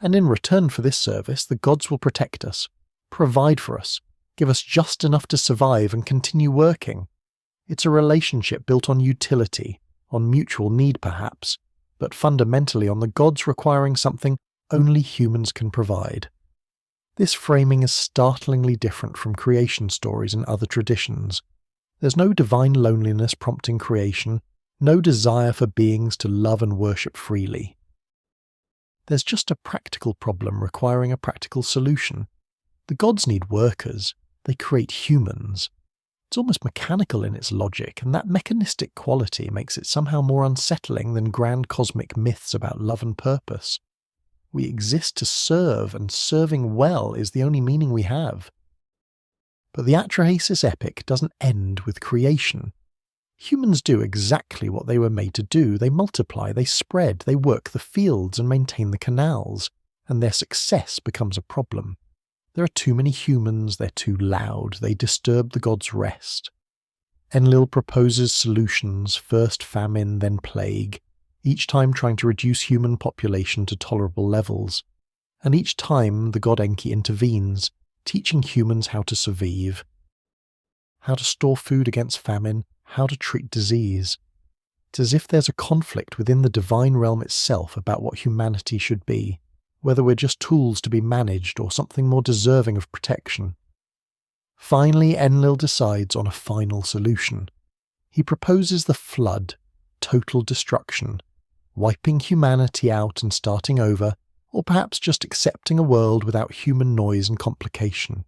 And in return for this service, the gods will protect us, provide for us, give us just enough to survive and continue working. It's a relationship built on utility, on mutual need perhaps, but fundamentally on the gods requiring something only humans can provide. This framing is startlingly different from creation stories and other traditions. There's no divine loneliness prompting creation, no desire for beings to love and worship freely. There's just a practical problem requiring a practical solution. The gods need workers, they create humans. It's almost mechanical in its logic, and that mechanistic quality makes it somehow more unsettling than grand cosmic myths about love and purpose. We exist to serve, and serving well is the only meaning we have. But the Atrahasis epic doesn't end with creation. Humans do exactly what they were made to do. They multiply, they spread, they work the fields and maintain the canals, and their success becomes a problem. There are too many humans, they're too loud, they disturb the gods' rest. Enlil proposes solutions, first famine, then plague, each time trying to reduce human population to tolerable levels. And each time the god Enki intervenes, teaching humans how to survive, how to store food against famine, how to treat disease. It's as if there's a conflict within the divine realm itself about what humanity should be, whether we're just tools to be managed or something more deserving of protection. Finally, Enlil decides on a final solution. He proposes the flood, total destruction, wiping humanity out and starting over, or perhaps just accepting a world without human noise and complication.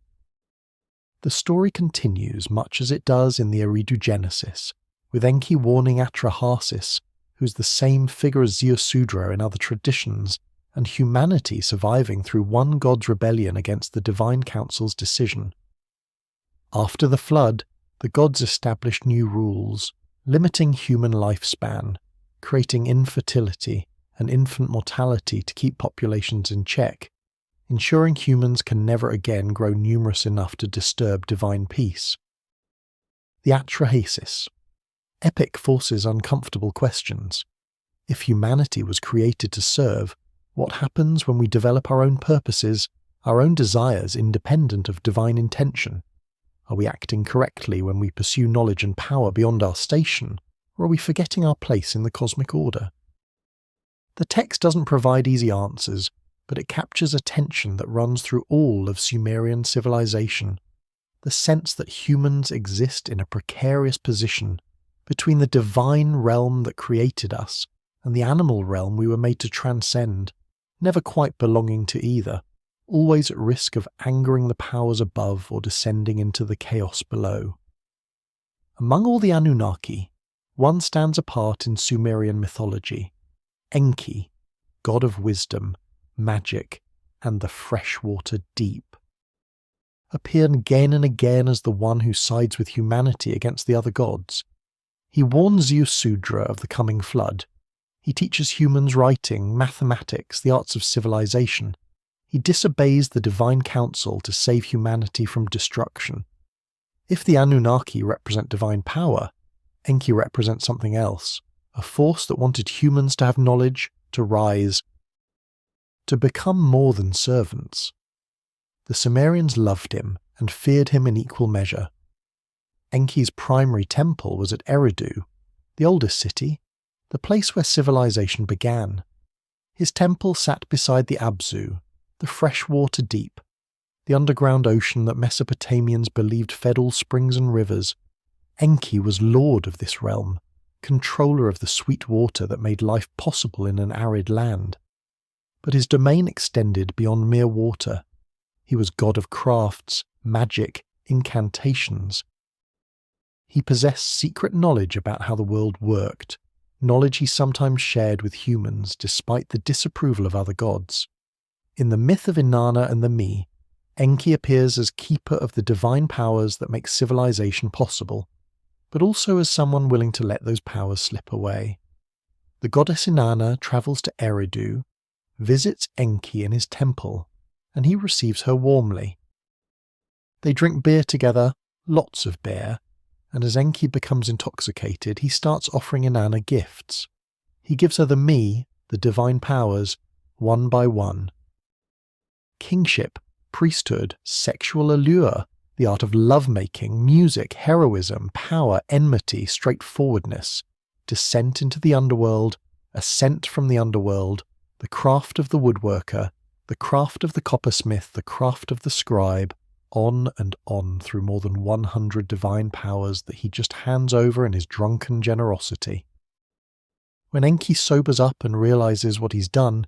The story continues much as it does in the Eridu Genesis, with Enki warning Atrahasis, who's the same figure as Ziusudra in other traditions, and humanity surviving through one god's rebellion against the divine council's decision. After the flood, the gods established new rules, limiting human lifespan, creating infertility and infant mortality to keep populations in check, ensuring humans can never again grow numerous enough to disturb divine peace. The Atrahasis. Epic forces uncomfortable questions. If humanity was created to serve, what happens when we develop our own purposes, our own desires independent of divine intention? Are we acting correctly when we pursue knowledge and power beyond our station, or are we forgetting our place in the cosmic order? The text doesn't provide easy answers, but it captures a tension that runs through all of Sumerian civilization, the sense that humans exist in a precarious position between the divine realm that created us and the animal realm we were made to transcend, never quite belonging to either, always at risk of angering the powers above or descending into the chaos below. Among all the Anunnaki, one stands apart in Sumerian mythology: Enki, god of wisdom, magic, and the freshwater deep. Appeared again and again as the one who sides with humanity against the other gods. He warns Ziusudra of the coming flood. He teaches humans writing, mathematics, the arts of civilization. He disobeys the divine council to save humanity from destruction. If the Anunnaki represent divine power, Enki represents something else, a force that wanted humans to have knowledge, to rise, to become more than servants. The Sumerians loved him and feared him in equal measure. Enki's primary temple was at Eridu, the oldest city, the place where civilization began. His temple sat beside the Abzu, the freshwater deep, the underground ocean that Mesopotamians believed fed all springs and rivers. Enki was lord of this realm, controller of the sweet water that made life possible in an arid land. But his domain extended beyond mere water. He was god of crafts, magic, incantations. He possessed secret knowledge about how the world worked, knowledge he sometimes shared with humans despite the disapproval of other gods. In the myth of Inanna and the Me, Enki appears as keeper of the divine powers that make civilization possible, but also as someone willing to let those powers slip away. The goddess Inanna travels to Eridu, visits Enki in his temple, and he receives her warmly. They drink beer together, lots of beer, and as Enki becomes intoxicated, he starts offering Inanna gifts. He gives her the Me, the divine powers, one by one. Kingship, priesthood, sexual allure, the art of lovemaking, music, heroism, power, enmity, straightforwardness, descent into the underworld, ascent from the underworld, the craft of the woodworker, the craft of the coppersmith, the craft of the scribe, on and on through more than 100 divine powers that he just hands over in his drunken generosity. When Enki sobers up and realizes what he's done,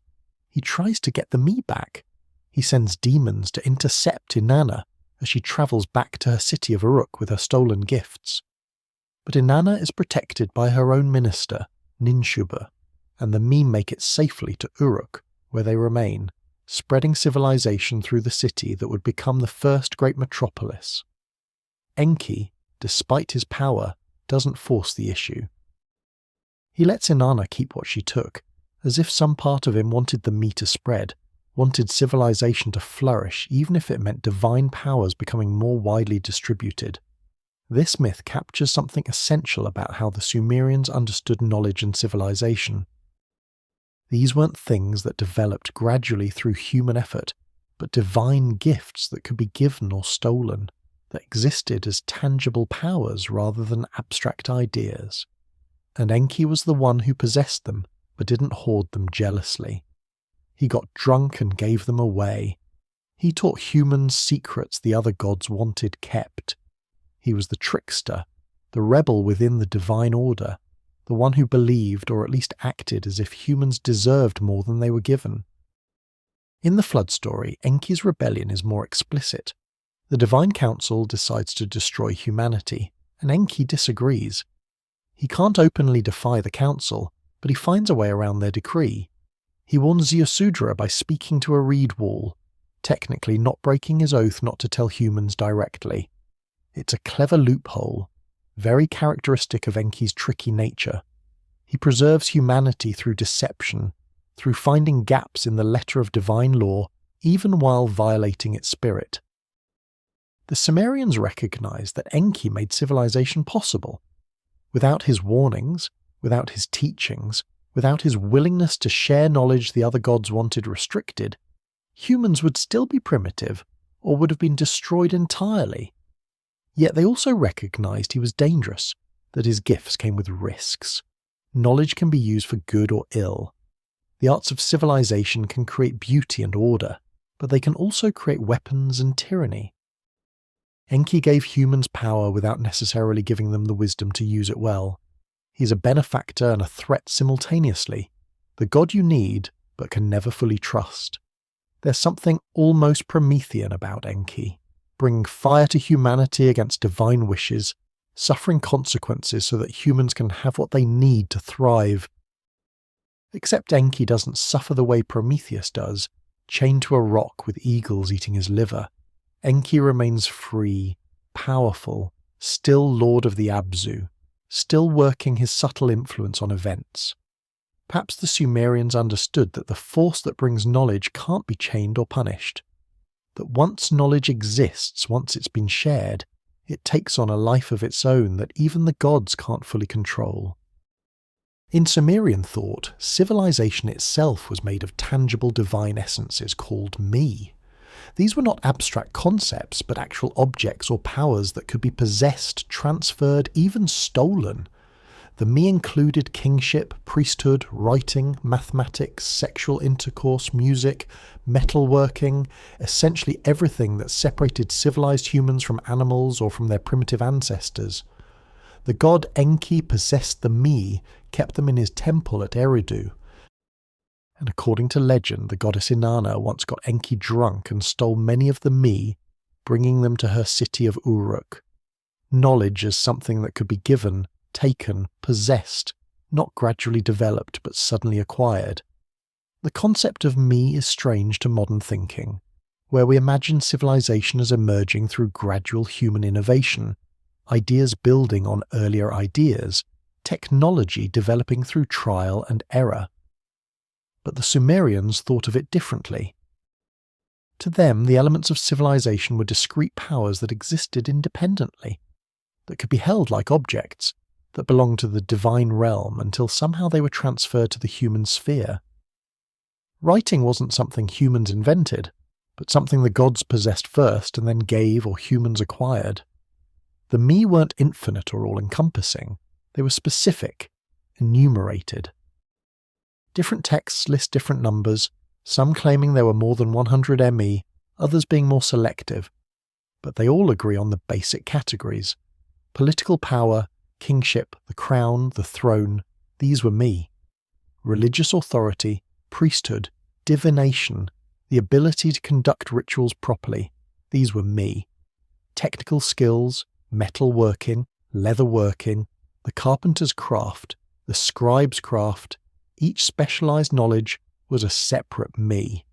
he tries to get the Me back. He sends demons to intercept Inanna as she travels back to her city of Uruk with her stolen gifts. But Inanna is protected by her own minister, Ninshuba, and the Me make it safely to Uruk, where they remain, spreading civilization through the city that would become the first great metropolis. Enki, despite his power, doesn't force the issue. He lets Inanna keep what she took, as if some part of him wanted the Me to spread, wanted civilization to flourish even if it meant divine powers becoming more widely distributed. This myth captures something essential about how the Sumerians understood knowledge and civilization. These weren't things that developed gradually through human effort, but divine gifts that could be given or stolen, that existed as tangible powers rather than abstract ideas. And Enki was the one who possessed them, but didn't hoard them jealously. He got drunk and gave them away. He taught humans secrets the other gods wanted kept. He was the trickster, the rebel within the divine order, the one who believed or at least acted as if humans deserved more than they were given. In the flood story, Enki's rebellion is more explicit. The Divine Council decides to destroy humanity, and Enki disagrees. He can't openly defy the council, but he finds a way around their decree. He warns Ziusudra by speaking to a reed wall, technically not breaking his oath not to tell humans directly. It's a clever loophole, very characteristic of Enki's tricky nature. He preserves humanity through deception, through finding gaps in the letter of divine law, even while violating its spirit. The Sumerians recognized that Enki made civilization possible. Without his warnings, without his teachings, without his willingness to share knowledge the other gods wanted restricted, humans would still be primitive or would have been destroyed entirely. Yet they also recognized he was dangerous, that his gifts came with risks. Knowledge can be used for good or ill. The arts of civilization can create beauty and order, but they can also create weapons and tyranny. Enki gave humans power without necessarily giving them the wisdom to use it well. He's a benefactor and a threat simultaneously, the god you need but can never fully trust. There's something almost Promethean about Enki, bringing fire to humanity against divine wishes, suffering consequences so that humans can have what they need to thrive. Except Enki doesn't suffer the way Prometheus does, chained to a rock with eagles eating his liver. Enki remains free, powerful, still lord of the Abzu, still working his subtle influence on events. Perhaps the Sumerians understood that the force that brings knowledge can't be chained or punished. That once knowledge exists, once it's been shared, it takes on a life of its own that even the gods can't fully control. In Sumerian thought, civilization itself was made of tangible divine essences called Me. These were not abstract concepts, but actual objects or powers that could be possessed, transferred, even stolen. The me included kingship, priesthood, writing, mathematics, sexual intercourse, music, metalworking, essentially everything that separated civilized humans from animals or from their primitive ancestors. The god Enki possessed the me, kept them in his temple at Eridu. And according to legend, the goddess Inanna once got Enki drunk and stole many of the me, bringing them to her city of Uruk. Knowledge as something that could be given, taken, possessed, not gradually developed but suddenly acquired. The concept of me is strange to modern thinking, where we imagine civilization as emerging through gradual human innovation, ideas building on earlier ideas, technology developing through trial and error. But the Sumerians thought of it differently. To them, the elements of civilization were discrete powers that existed independently, that could be held like objects, that belonged to the divine realm until somehow they were transferred to the human sphere. Writing wasn't something humans invented, but something the gods possessed first and then gave or humans acquired. The me weren't infinite or all-encompassing, they were specific, enumerated. Different texts list different numbers, some claiming there were more than 100 ME, others being more selective, but they all agree on the basic categories. Political power, kingship, the crown, the throne, these were me. Religious authority, priesthood, divination, the ability to conduct rituals properly, these were me. Technical skills, metal working, leather working, the carpenter's craft, the scribe's craft, each specialized knowledge was a separate me.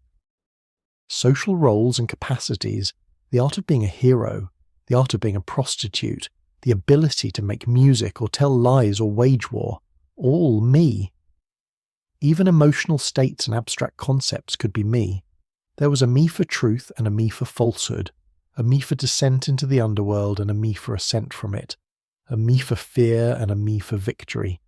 Social roles and capacities, the art of being a hero, the art of being a prostitute, the ability to make music or tell lies or wage war, all me. Even emotional states and abstract concepts could be me. There was a me for truth and a me for falsehood, a me for descent into the underworld and a me for ascent from it, a me for fear and a me for victory.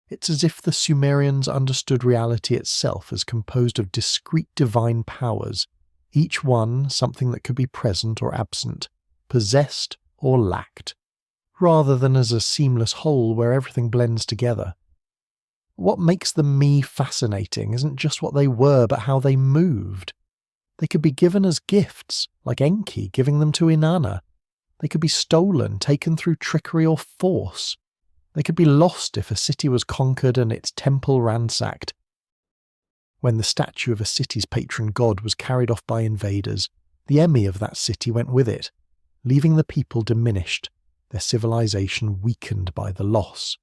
It's as if the Sumerians understood reality itself as composed of discrete divine powers, each one something that could be present or absent, possessed or lacked, rather than as a seamless whole where everything blends together. What makes the me fascinating isn't just what they were, but how they moved. They could be given as gifts, like Enki giving them to Inanna. They could be stolen, taken through trickery or force. They could be lost if a city was conquered and its temple ransacked. When the statue of a city's patron god was carried off by invaders, the emir of that city went with it, leaving the people diminished, their civilization weakened by the loss.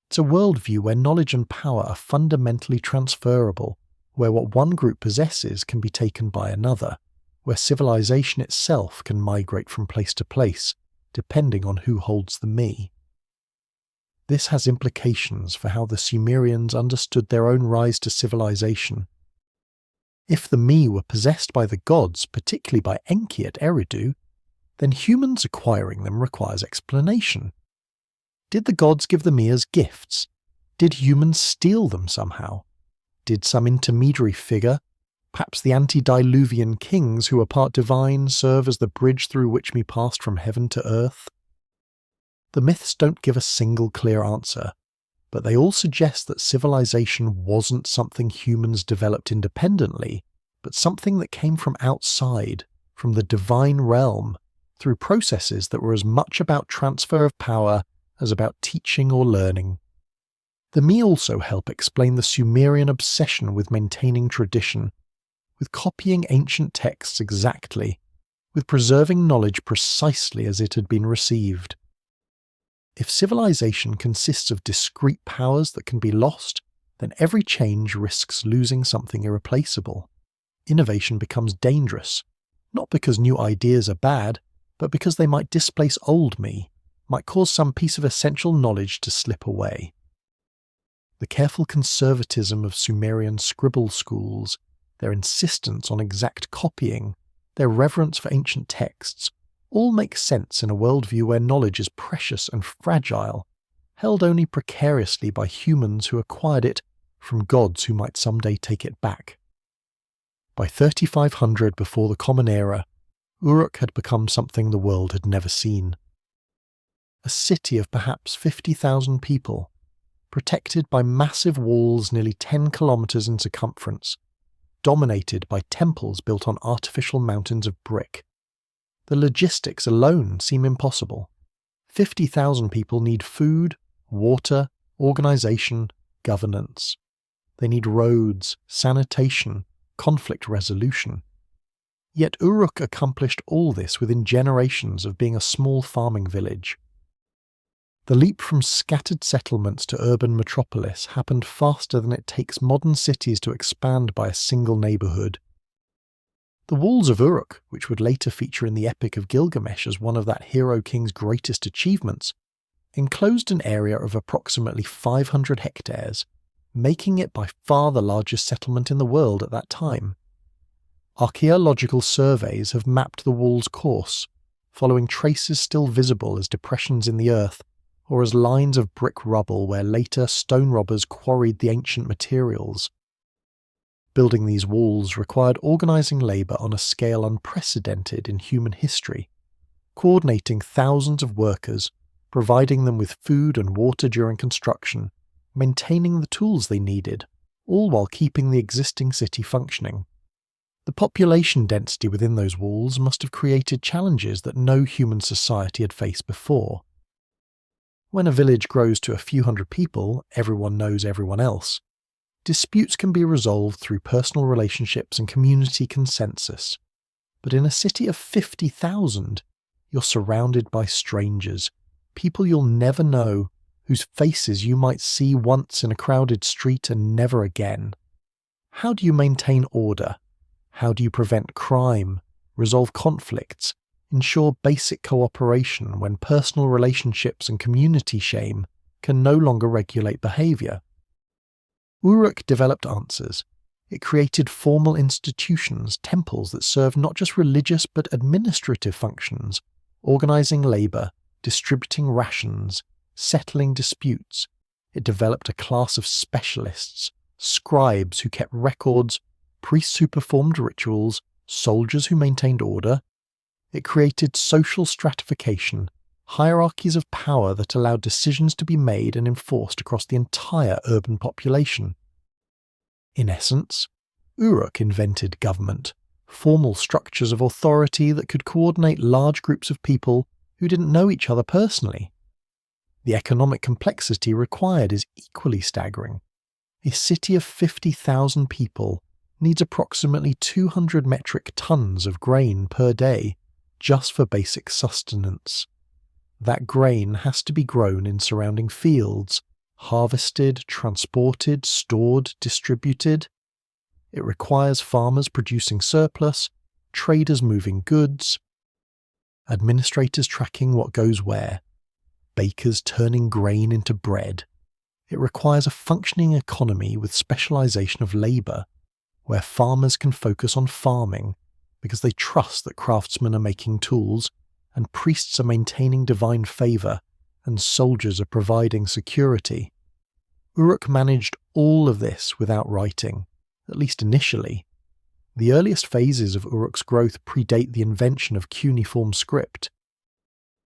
It's a worldview where knowledge and power are fundamentally transferable, where what one group possesses can be taken by another, where civilization itself can migrate from place to place, depending on who holds the me. This has implications for how the Sumerians understood their own rise to civilization. If the me were possessed by the gods, particularly by Enki at Eridu, then humans acquiring them requires explanation. Did the gods give the me as gifts? Did humans steal them somehow? Did some intermediary figure, perhaps the antediluvian kings who were part divine, serve as the bridge through which we passed from heaven to earth? The myths don't give a single clear answer, but they all suggest that civilization wasn't something humans developed independently, but something that came from outside, from the divine realm, through processes that were as much about transfer of power as about teaching or learning. The me also help explain the Sumerian obsession with maintaining tradition, with copying ancient texts exactly, with preserving knowledge precisely as it had been received. If civilization consists of discrete powers that can be lost, then every change risks losing something irreplaceable. Innovation becomes dangerous, not because new ideas are bad, but because they might displace old me, might cause some piece of essential knowledge to slip away. The careful conservatism of Sumerian scribble schools, their insistence on exact copying, their reverence for ancient texts, all make sense in a worldview where knowledge is precious and fragile, held only precariously by humans who acquired it from gods who might someday take it back. By 3500 before the Common Era, Uruk had become something the world had never seen. a city of perhaps 50,000 people, protected by massive walls nearly 10 kilometers in circumference, dominated by temples built on artificial mountains of brick. The logistics alone seem impossible. 50,000 people need food, water, organization, governance. They need roads, sanitation, conflict resolution. Yet Uruk accomplished all this within generations of being a small farming village. The leap from scattered settlements to urban metropolis happened faster than it takes modern cities to expand by a single neighborhood. The walls of Uruk, which would later feature in the Epic of Gilgamesh as one of that hero king's greatest achievements, enclosed an area of approximately 500 hectares, making it by far the largest settlement in the world at that time. Archaeological surveys have mapped the wall's course, following traces still visible as depressions in the earth, or as lines of brick rubble where later stone robbers quarried the ancient materials. Building these walls required organising labour on a scale unprecedented in human history, coordinating thousands of workers, providing them with food and water during construction, maintaining the tools they needed, all while keeping the existing city functioning. The population density within those walls must have created challenges that no human society had faced before. When a village grows to a few hundred people, everyone knows everyone else. Disputes can be resolved through personal relationships and community consensus. But in a city of 50,000, you're surrounded by strangers, people you'll never know, whose faces you might see once in a crowded street and never again. How do you maintain order? How do you prevent crime, resolve conflicts, ensure basic cooperation when personal relationships and community shame can no longer regulate behaviour? Uruk developed answers. It created formal institutions, temples that served not just religious but administrative functions, organising labour, distributing rations, settling disputes. It developed a class of specialists, scribes who kept records, priests who performed rituals, soldiers who maintained order. It created social stratification, hierarchies of power that allowed decisions to be made and enforced across the entire urban population. In essence, Uruk invented government, formal structures of authority that could coordinate large groups of people who didn't know each other personally. The economic complexity required is equally staggering. A city of 50,000 people needs approximately 200 metric tons of grain per day just for basic sustenance. That grain has to be grown in surrounding fields, harvested, transported, stored, distributed. It requires farmers producing surplus, traders moving goods, administrators tracking what goes where, bakers turning grain into bread. It requires a functioning economy with specialisation of labour, where farmers can focus on farming because they trust that craftsmen are making tools, and priests are maintaining divine favour, and soldiers are providing security. Uruk managed all of this without writing, at least initially. The earliest phases of Uruk's growth predate the invention of cuneiform script.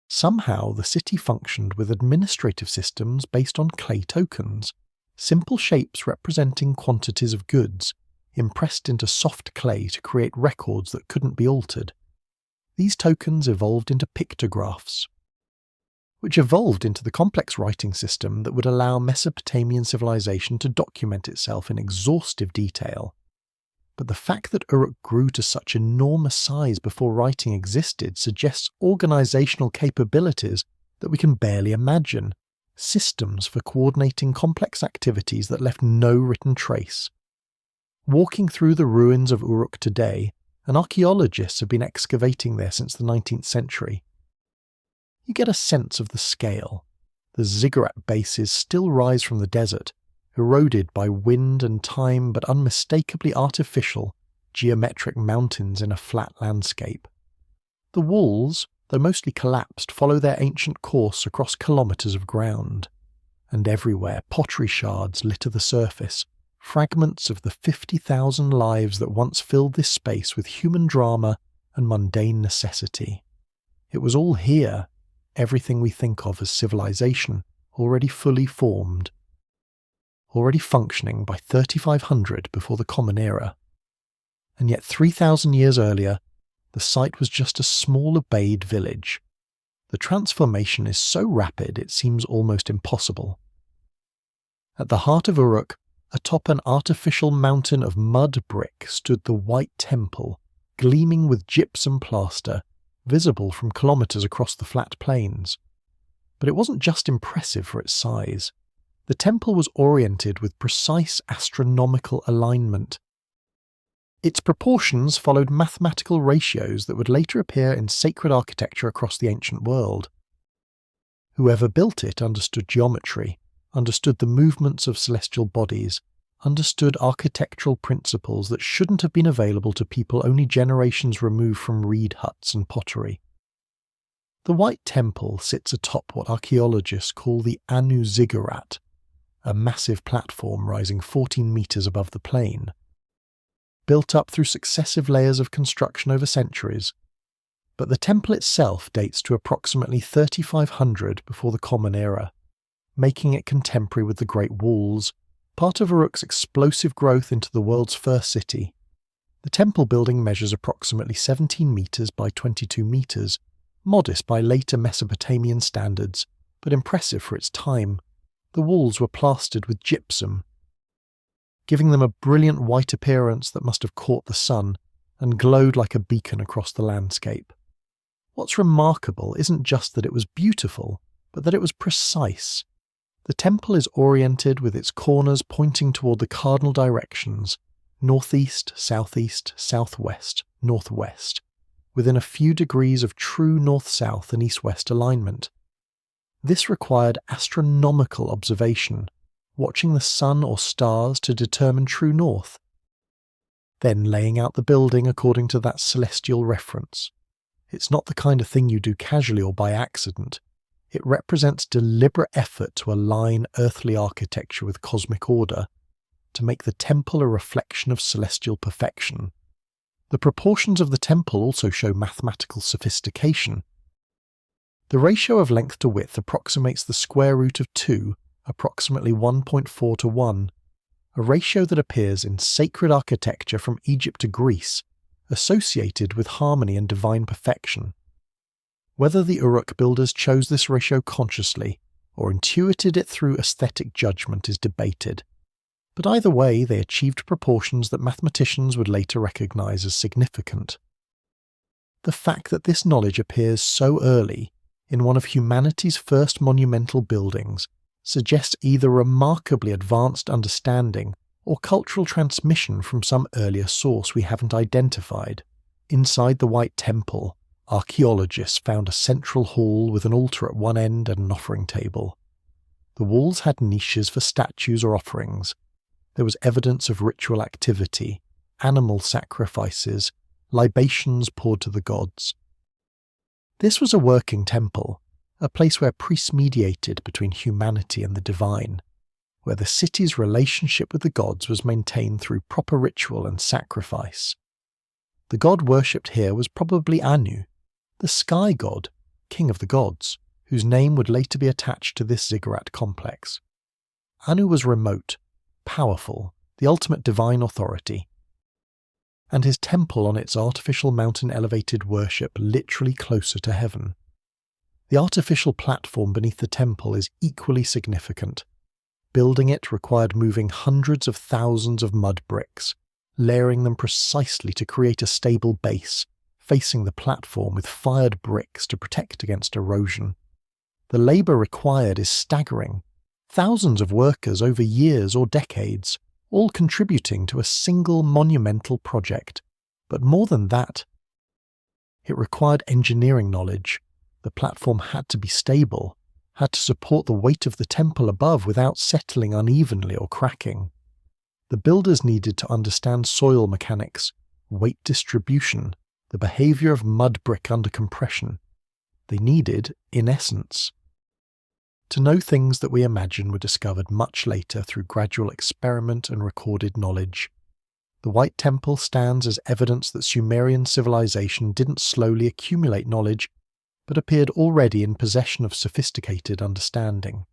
Somehow the city functioned with administrative systems based on clay tokens, simple shapes representing quantities of goods, impressed into soft clay to create records that couldn't be altered. These tokens evolved into pictographs, which evolved into the complex writing system that would allow Mesopotamian civilization to document itself in exhaustive detail. But the fact that Uruk grew to such enormous size before writing existed suggests organizational capabilities that we can barely imagine, systems for coordinating complex activities that left no written trace. Walking through the ruins of Uruk today, and archaeologists have been excavating there since the 19th century, you get a sense of the scale. The ziggurat bases still rise from the desert, eroded by wind and time but unmistakably artificial, geometric mountains in a flat landscape. The walls, though mostly collapsed, follow their ancient course across kilometres of ground. And everywhere pottery shards litter the surface, fragments of the 50,000 lives that once filled this space with human drama and mundane necessity. It was all here, everything we think of as civilization already fully formed, already functioning by 3500 before the Common Era. And yet 3,000 years earlier, the site was just a small Ubaid village. The transformation is so rapid it seems almost impossible. At the heart of Uruk, atop an artificial mountain of mud brick, stood the White Temple, gleaming with gypsum plaster, visible from kilometres across the flat plains. But it wasn't just impressive for its size. The temple was oriented with precise astronomical alignment. Its proportions followed mathematical ratios that would later appear in sacred architecture across the ancient world. Whoever built it understood geometry, understood the movements of celestial bodies, understood architectural principles that shouldn't have been available to people only generations removed from reed huts and pottery. The White Temple sits atop what archaeologists call the Anu Ziggurat, a massive platform rising 14 metres above the plain. Built up through successive layers of construction over centuries, but the temple itself dates to approximately 3500 before the Common Era, making it contemporary with the Great Walls, part of Uruk's explosive growth into the world's first city. The temple building measures approximately 17 metres by 22 metres, modest by later Mesopotamian standards, but impressive for its time. The walls were plastered with gypsum, giving them a brilliant white appearance that must have caught the sun and glowed like a beacon across the landscape. What's remarkable isn't just that it was beautiful, but that it was precise. The temple is oriented with its corners pointing toward the cardinal directions, northeast, southeast, southwest, northwest, within a few degrees of true north-south and east-west alignment. This required astronomical observation, watching the sun or stars to determine true north, then laying out the building according to that celestial reference. It's not the kind of thing you do casually or by accident. It represents deliberate effort to align earthly architecture with cosmic order, to make the temple a reflection of celestial perfection. The proportions of the temple also show mathematical sophistication. The ratio of length to width approximates the square root of 2, approximately 1.4 to 1, a ratio that appears in sacred architecture from Egypt to Greece, associated with harmony and divine perfection. Whether the Uruk builders chose this ratio consciously or intuited it through aesthetic judgment is debated, but either way they achieved proportions that mathematicians would later recognize as significant. The fact that this knowledge appears so early in one of humanity's first monumental buildings suggests either remarkably advanced understanding or cultural transmission from some earlier source we haven't identified. Inside the White Temple, archaeologists found a central hall with an altar at one end and an offering table. The walls had niches for statues or offerings. There was evidence of ritual activity, animal sacrifices, libations poured to the gods. This was a working temple, a place where priests mediated between humanity and the divine, where the city's relationship with the gods was maintained through proper ritual and sacrifice. The god worshipped here was probably Anu, the sky god, king of the gods, whose name would later be attached to this ziggurat complex. Anu was remote, powerful, the ultimate divine authority, and his temple on its artificial mountain elevated worship literally closer to heaven. The artificial platform beneath the temple is equally significant. Building it required moving hundreds of thousands of mud bricks, layering them precisely to create a stable base, facing the platform with fired bricks to protect against erosion. The labour required is staggering. Thousands of workers over years or decades, all contributing to a single monumental project. But more than that, it required engineering knowledge. The platform had to be stable, had to support the weight of the temple above without settling unevenly or cracking. The builders needed to understand soil mechanics, weight distribution, the behaviour of mud brick under compression. They needed, in essence, to know things that we imagine were discovered much later through gradual experiment and recorded knowledge. The White Temple stands as evidence that Sumerian civilization didn't slowly accumulate knowledge, but appeared already in possession of sophisticated understanding.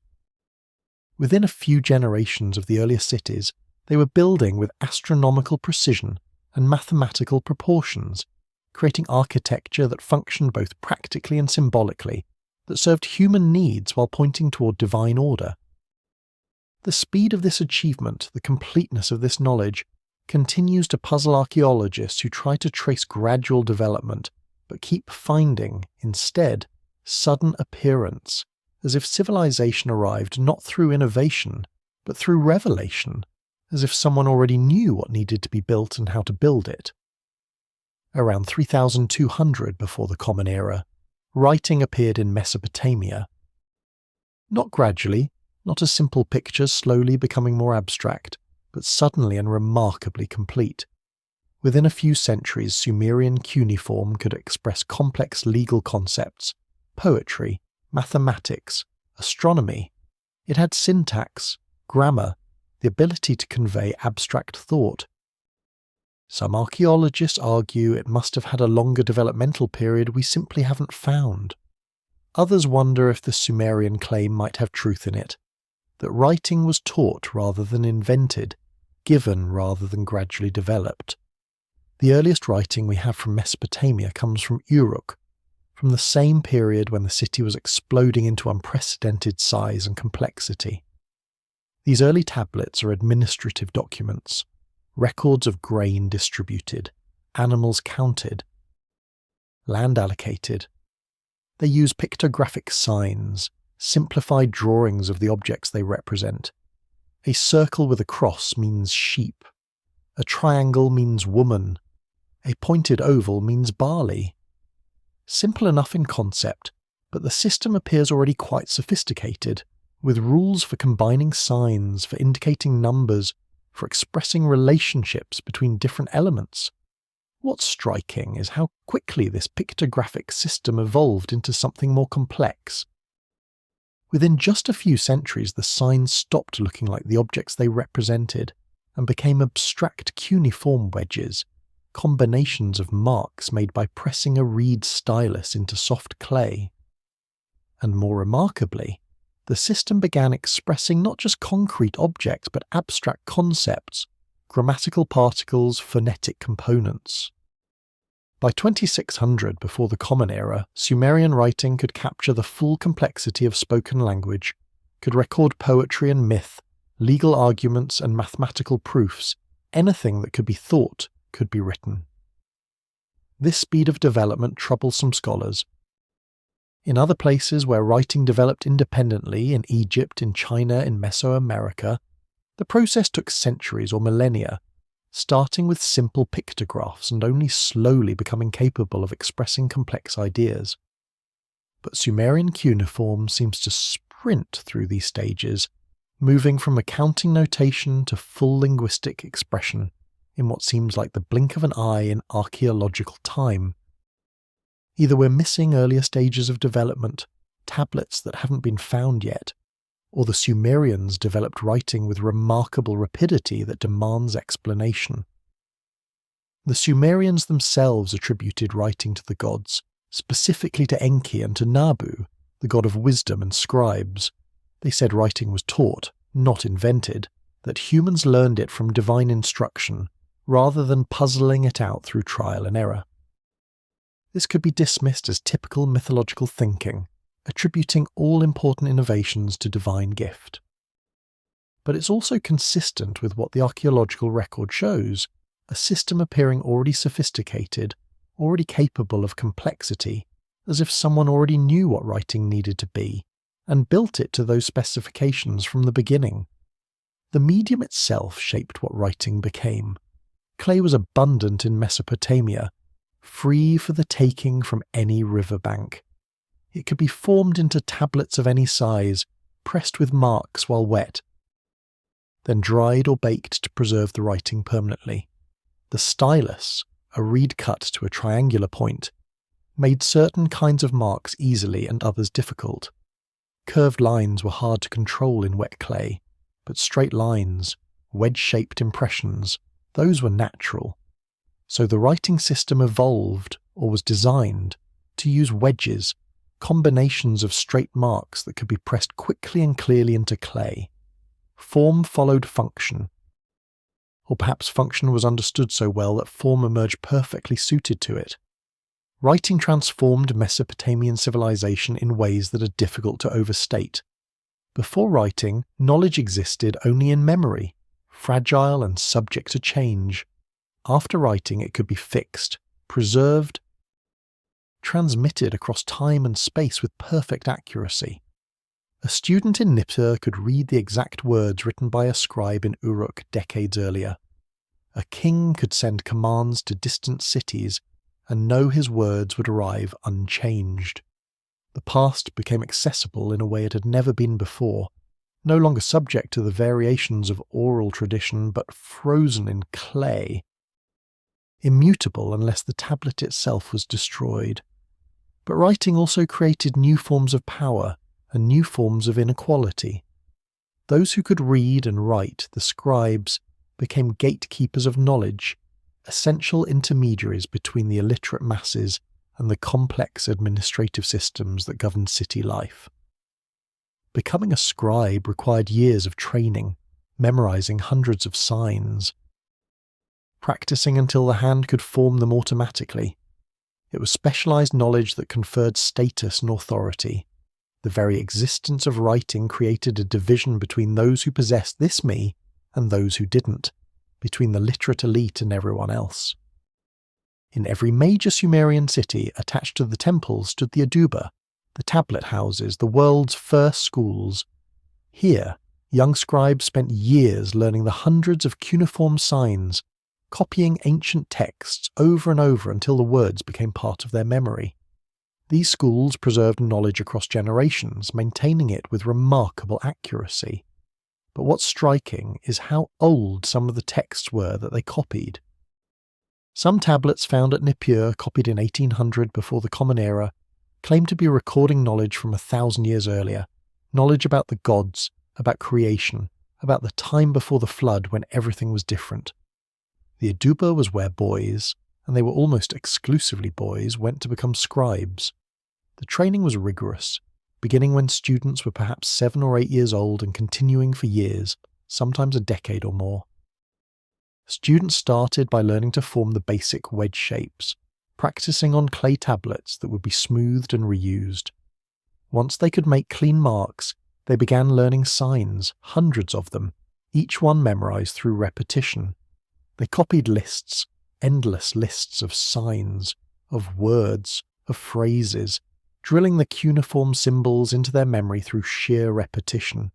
Within a few generations of the earliest cities, they were building with astronomical precision and mathematical proportions, creating architecture that functioned both practically and symbolically, that served human needs while pointing toward divine order. The speed of this achievement, the completeness of this knowledge, continues to puzzle archaeologists who try to trace gradual development, but keep finding, instead, sudden appearance, as if civilization arrived not through innovation, but through revelation, as if someone already knew what needed to be built and how to build it. Around 3200 before the Common Era, writing appeared in Mesopotamia. Not gradually, not as simple pictures slowly becoming more abstract, but suddenly and remarkably complete. Within a few centuries, Sumerian cuneiform could express complex legal concepts, poetry, mathematics, astronomy. It had syntax, grammar, the ability to convey abstract thought. Some archaeologists argue it must have had a longer developmental period we simply haven't found. Others wonder if the Sumerian claim might have truth in it, that writing was taught rather than invented, given rather than gradually developed. The earliest writing we have from Mesopotamia comes from Uruk, from the same period when the city was exploding into unprecedented size and complexity. These early tablets are administrative documents, records of grain distributed, animals counted, land allocated. They use pictographic signs, simplified drawings of the objects they represent. A circle with a cross means sheep. A triangle means woman. A pointed oval means barley. Simple enough in concept, but the system appears already quite sophisticated, with rules for combining signs, for indicating numbers, for expressing relationships between different elements. What's striking is how quickly this pictographic system evolved into something more complex. Within just a few centuries, the signs stopped looking like the objects they represented and became abstract cuneiform wedges, combinations of marks made by pressing a reed stylus into soft clay. And more remarkably, the system began expressing not just concrete objects but abstract concepts, grammatical particles, phonetic components. By 2600 before the Common Era, Sumerian writing could capture the full complexity of spoken language, could record poetry and myth, legal arguments and mathematical proofs. Anything that could be thought could be written. This speed of development troubles some scholars. In other places where writing developed independently, in Egypt, in China, in Mesoamerica, the process took centuries or millennia, starting with simple pictographs and only slowly becoming capable of expressing complex ideas. But Sumerian cuneiform seems to sprint through these stages, moving from accounting notation to full linguistic expression in what seems like the blink of an eye in archaeological time. Either we're missing earlier stages of development, tablets that haven't been found yet, or the Sumerians developed writing with remarkable rapidity that demands explanation. The Sumerians themselves attributed writing to the gods, specifically to Enki and to Nabu, the god of wisdom and scribes. They said writing was taught, not invented, that humans learned it from divine instruction, rather than puzzling it out through trial and error. This could be dismissed as typical mythological thinking, attributing all important innovations to divine gift. But it's also consistent with what the archaeological record shows, a system appearing already sophisticated, already capable of complexity, as if someone already knew what writing needed to be, and built it to those specifications from the beginning. The medium itself shaped what writing became. Clay was abundant in Mesopotamia, free for the taking from any riverbank. It could be formed into tablets of any size, pressed with marks while wet, then dried or baked to preserve the writing permanently. The stylus, a reed cut to a triangular point, made certain kinds of marks easily and others difficult. Curved lines were hard to control in wet clay, but straight lines, wedge-shaped impressions, those were natural. So the writing system evolved, or was designed, to use wedges, combinations of straight marks that could be pressed quickly and clearly into clay. Form followed function. Or perhaps function was understood so well that form emerged perfectly suited to it. Writing transformed Mesopotamian civilization in ways that are difficult to overstate. Before writing, knowledge existed only in memory, fragile and subject to change. After writing, it could be fixed, preserved, transmitted across time and space with perfect accuracy. A student in Nippur could read the exact words written by a scribe in Uruk decades earlier. A king could send commands to distant cities and know his words would arrive unchanged. The past became accessible in a way it had never been before, no longer subject to the variations of oral tradition but frozen in clay, immutable unless the tablet itself was destroyed. But writing also created new forms of power and new forms of inequality. Those who could read and write, the scribes, became gatekeepers of knowledge, essential intermediaries between the illiterate masses and the complex administrative systems that governed city life. Becoming a scribe required years of training, memorizing hundreds of signs, practicing until the hand could form them automatically. It was specialized knowledge that conferred status and authority. The very existence of writing created a division between those who possessed this me and those who didn't, between the literate elite and everyone else. In every major Sumerian city attached to the temples stood the Aduba, the tablet houses, the world's first schools. Here, young scribes spent years learning the hundreds of cuneiform signs, copying ancient texts over and over until the words became part of their memory. These schools preserved knowledge across generations, maintaining it with remarkable accuracy. But what's striking is how old some of the texts were that they copied. Some tablets found at Nippur, copied in 1800 before the Common Era, claim to be recording knowledge from 1,000 years earlier, knowledge about the gods, about creation, about the time before the flood when everything was different. The Aduba was where boys, and they were almost exclusively boys, went to become scribes. The training was rigorous, beginning when students were perhaps 7 or 8 years old and continuing for years, sometimes a decade or more. Students started by learning to form the basic wedge shapes, practicing on clay tablets that would be smoothed and reused. Once they could make clean marks, they began learning signs, hundreds of them, each one memorized through repetition. They copied lists, endless lists of signs, of words, of phrases, drilling the cuneiform symbols into their memory through sheer repetition.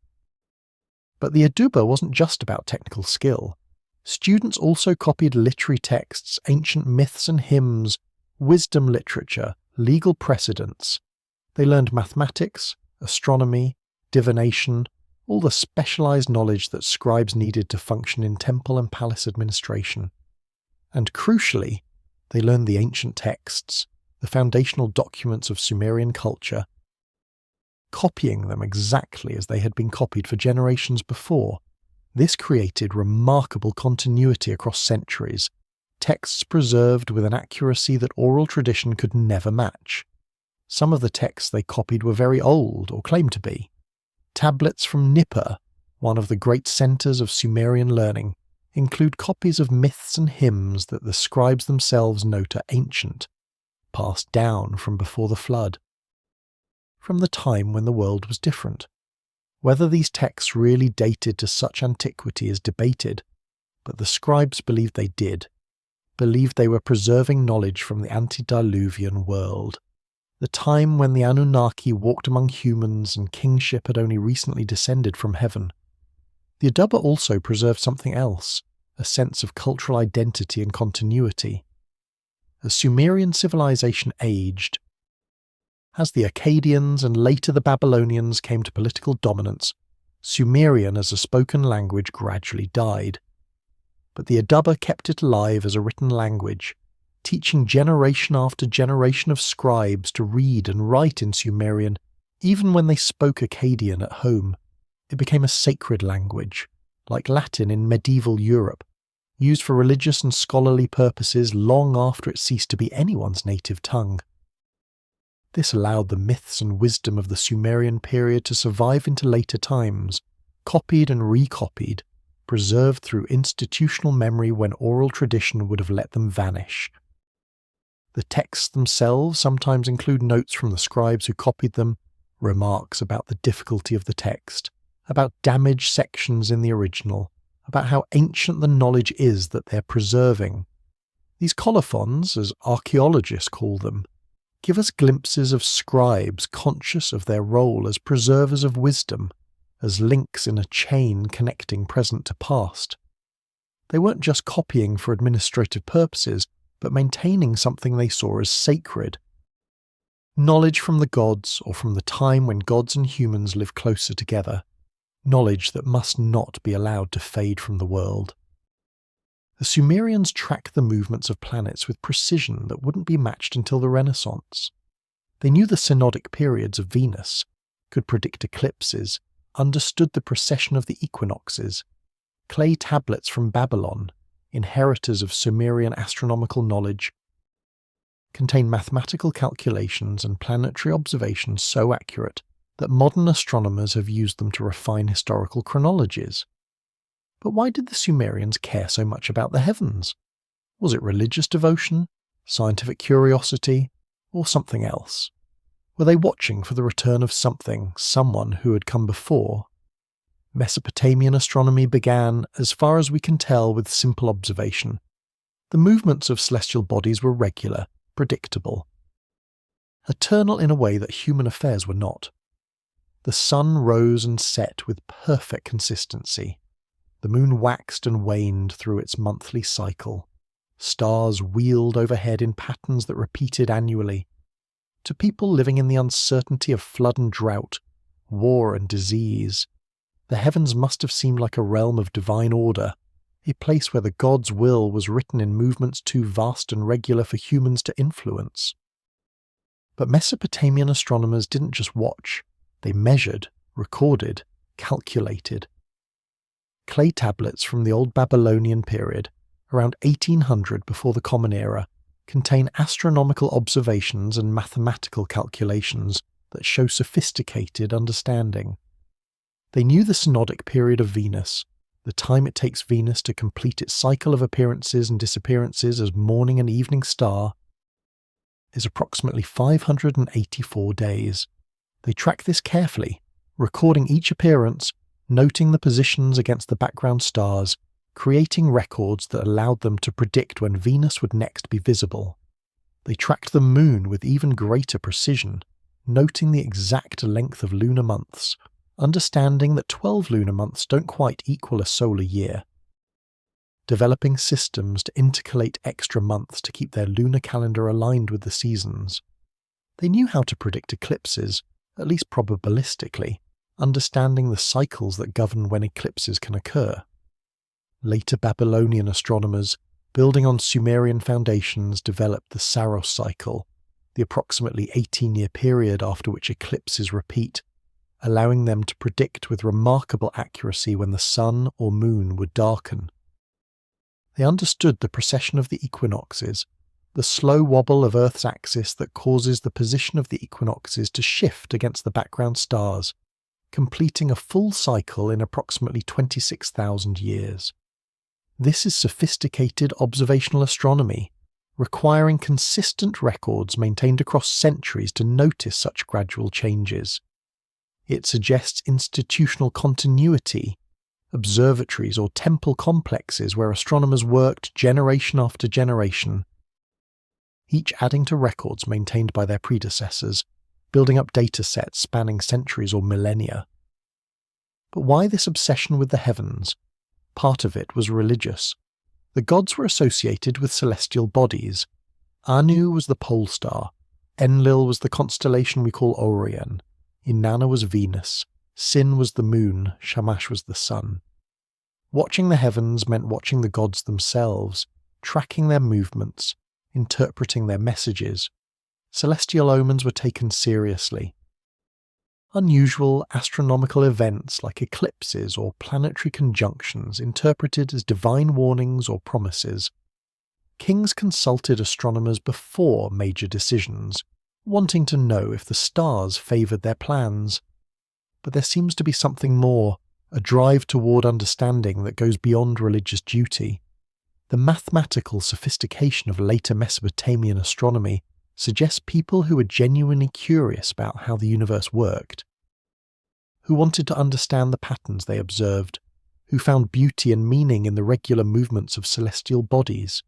But the Aduba wasn't just about technical skill. Students also copied literary texts, ancient myths and hymns, wisdom literature, legal precedents. They learned mathematics, astronomy, divination, all the specialized knowledge that scribes needed to function in temple and palace administration. And crucially, they learned the ancient texts, the foundational documents of Sumerian culture, copying them exactly as they had been copied for generations before. This created remarkable continuity across centuries, texts preserved with an accuracy that oral tradition could never match. Some of the texts they copied were very old, or claimed to be. Tablets from Nippur, one of the great centers of Sumerian learning, include copies of myths and hymns that the scribes themselves note are ancient, passed down from before the flood, from the time when the world was different. Whether these texts really dated to such antiquity is debated, but the scribes believed they did, believed they were preserving knowledge from the antediluvian world, the time when the Anunnaki walked among humans and kingship had only recently descended from heaven. The Aduba also preserved something else, a sense of cultural identity and continuity. As Sumerian civilization aged, as the Akkadians and later the Babylonians came to political dominance, Sumerian as a spoken language gradually died. But the Aduba kept it alive as a written language, teaching generation after generation of scribes to read and write in Sumerian, even when they spoke Akkadian at home. It became a sacred language, like Latin in medieval Europe, used for religious and scholarly purposes long after it ceased to be anyone's native tongue. This allowed the myths and wisdom of the Sumerian period to survive into later times, copied and recopied, preserved through institutional memory when oral tradition would have let them vanish. The texts themselves sometimes include notes from the scribes who copied them, remarks about the difficulty of the text, about damaged sections in the original, about how ancient the knowledge is that they're preserving. These colophons, as archaeologists call them, give us glimpses of scribes conscious of their role as preservers of wisdom, as links in a chain connecting present to past. They weren't just copying for administrative purposes, but maintaining something they saw as sacred. Knowledge from the gods, or from the time when gods and humans lived closer together. Knowledge that must not be allowed to fade from the world. The Sumerians tracked the movements of planets with precision that wouldn't be matched until the Renaissance. They knew the synodic periods of Venus, could predict eclipses, understood the precession of the equinoxes. Clay tablets from Babylon, inheritors of Sumerian astronomical knowledge, contain mathematical calculations and planetary observations so accurate that modern astronomers have used them to refine historical chronologies. But why did the Sumerians care so much about the heavens? Was it religious devotion, scientific curiosity, or something else? Were they watching for the return of someone who had come before? Mesopotamian astronomy began, as far as we can tell, with simple observation. The movements of celestial bodies were regular, predictable. Eternal in a way that human affairs were not. The sun rose and set with perfect consistency. The moon waxed and waned through its monthly cycle. Stars wheeled overhead in patterns that repeated annually. To people living in the uncertainty of flood and drought, war and disease, the heavens must have seemed like a realm of divine order, a place where the gods' will was written in movements too vast and regular for humans to influence. But Mesopotamian astronomers didn't just watch, they measured, recorded, calculated. Clay tablets from the Old Babylonian period, around 1800 before the Common Era, contain astronomical observations and mathematical calculations that show sophisticated understanding. They knew the synodic period of Venus, the time it takes Venus to complete its cycle of appearances and disappearances as morning and evening star, is approximately 584 days. They track this carefully, recording each appearance, noting the positions against the background stars, creating records that allowed them to predict when Venus would next be visible. They tracked the moon with even greater precision, noting the exact length of lunar months, understanding that 12 lunar months don't quite equal a solar year. Developing systems to intercalate extra months to keep their lunar calendar aligned with the seasons. They knew how to predict eclipses, at least probabilistically, understanding the cycles that govern when eclipses can occur. Later Babylonian astronomers, building on Sumerian foundations, developed the Saros cycle, the approximately 18-year period after which eclipses repeat, allowing them to predict with remarkable accuracy when the sun or moon would darken. They understood the precession of the equinoxes, the slow wobble of Earth's axis that causes the position of the equinoxes to shift against the background stars, completing a full cycle in approximately 26,000 years. This is sophisticated observational astronomy, requiring consistent records maintained across centuries to notice such gradual changes. It suggests institutional continuity, observatories or temple complexes where astronomers worked generation after generation, each adding to records maintained by their predecessors, building up data sets spanning centuries or millennia. But why this obsession with the heavens? Part of it was religious. The gods were associated with celestial bodies. Anu was the pole star, Enlil was the constellation we call Orion, Inanna was Venus, Sin was the moon, Shamash was the sun. Watching the heavens meant watching the gods themselves, tracking their movements, interpreting their messages. Celestial omens were taken seriously. Unusual astronomical events like eclipses or planetary conjunctions interpreted as divine warnings or promises. Kings consulted astronomers before major decisions, wanting to know if the stars favoured their plans. But there seems to be something more, a drive toward understanding that goes beyond religious duty. The mathematical sophistication of later Mesopotamian astronomy suggests people who were genuinely curious about how the universe worked, who wanted to understand the patterns they observed, who found beauty and meaning in the regular movements of celestial bodies.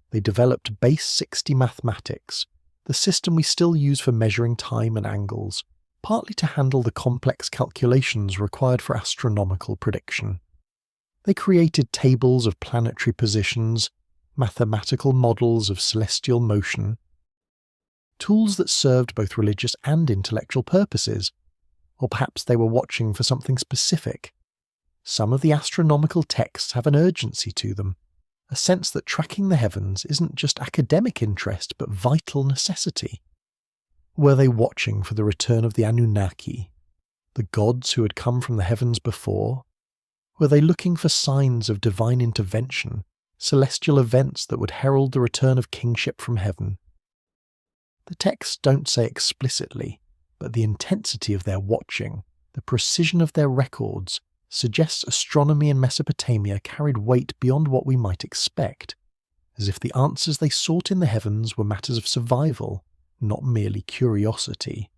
They developed base 60 mathematics, the system we still use for measuring time and angles, partly to handle the complex calculations required for astronomical prediction. They created tables of planetary positions, mathematical models of celestial motion, tools that served both religious and intellectual purposes. Or perhaps they were watching for something specific. Some of the astronomical texts have an urgency to them, a sense that tracking the heavens isn't just academic interest but vital necessity. Were they watching for the return of the Anunnaki, the gods who had come from the heavens before? Were they looking for signs of divine intervention, celestial events that would herald the return of kingship from heaven? The texts don't say explicitly, but the intensity of their watching, the precision of their records, suggests astronomy in Mesopotamia carried weight beyond what we might expect, as if the answers they sought in the heavens were matters of survival, not merely curiosity.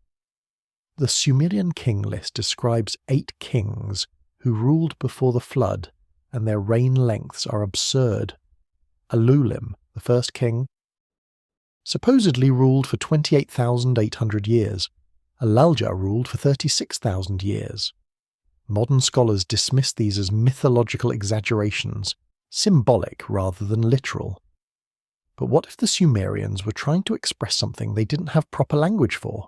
The Sumerian King List describes 8 kings who ruled before the flood, and their reign lengths are absurd. Alulim, the first king, supposedly ruled for 28,800 years. Alalja ruled for 36,000 years. Modern scholars dismiss these as mythological exaggerations, symbolic rather than literal. But what if the Sumerians were trying to express something they didn't have proper language for?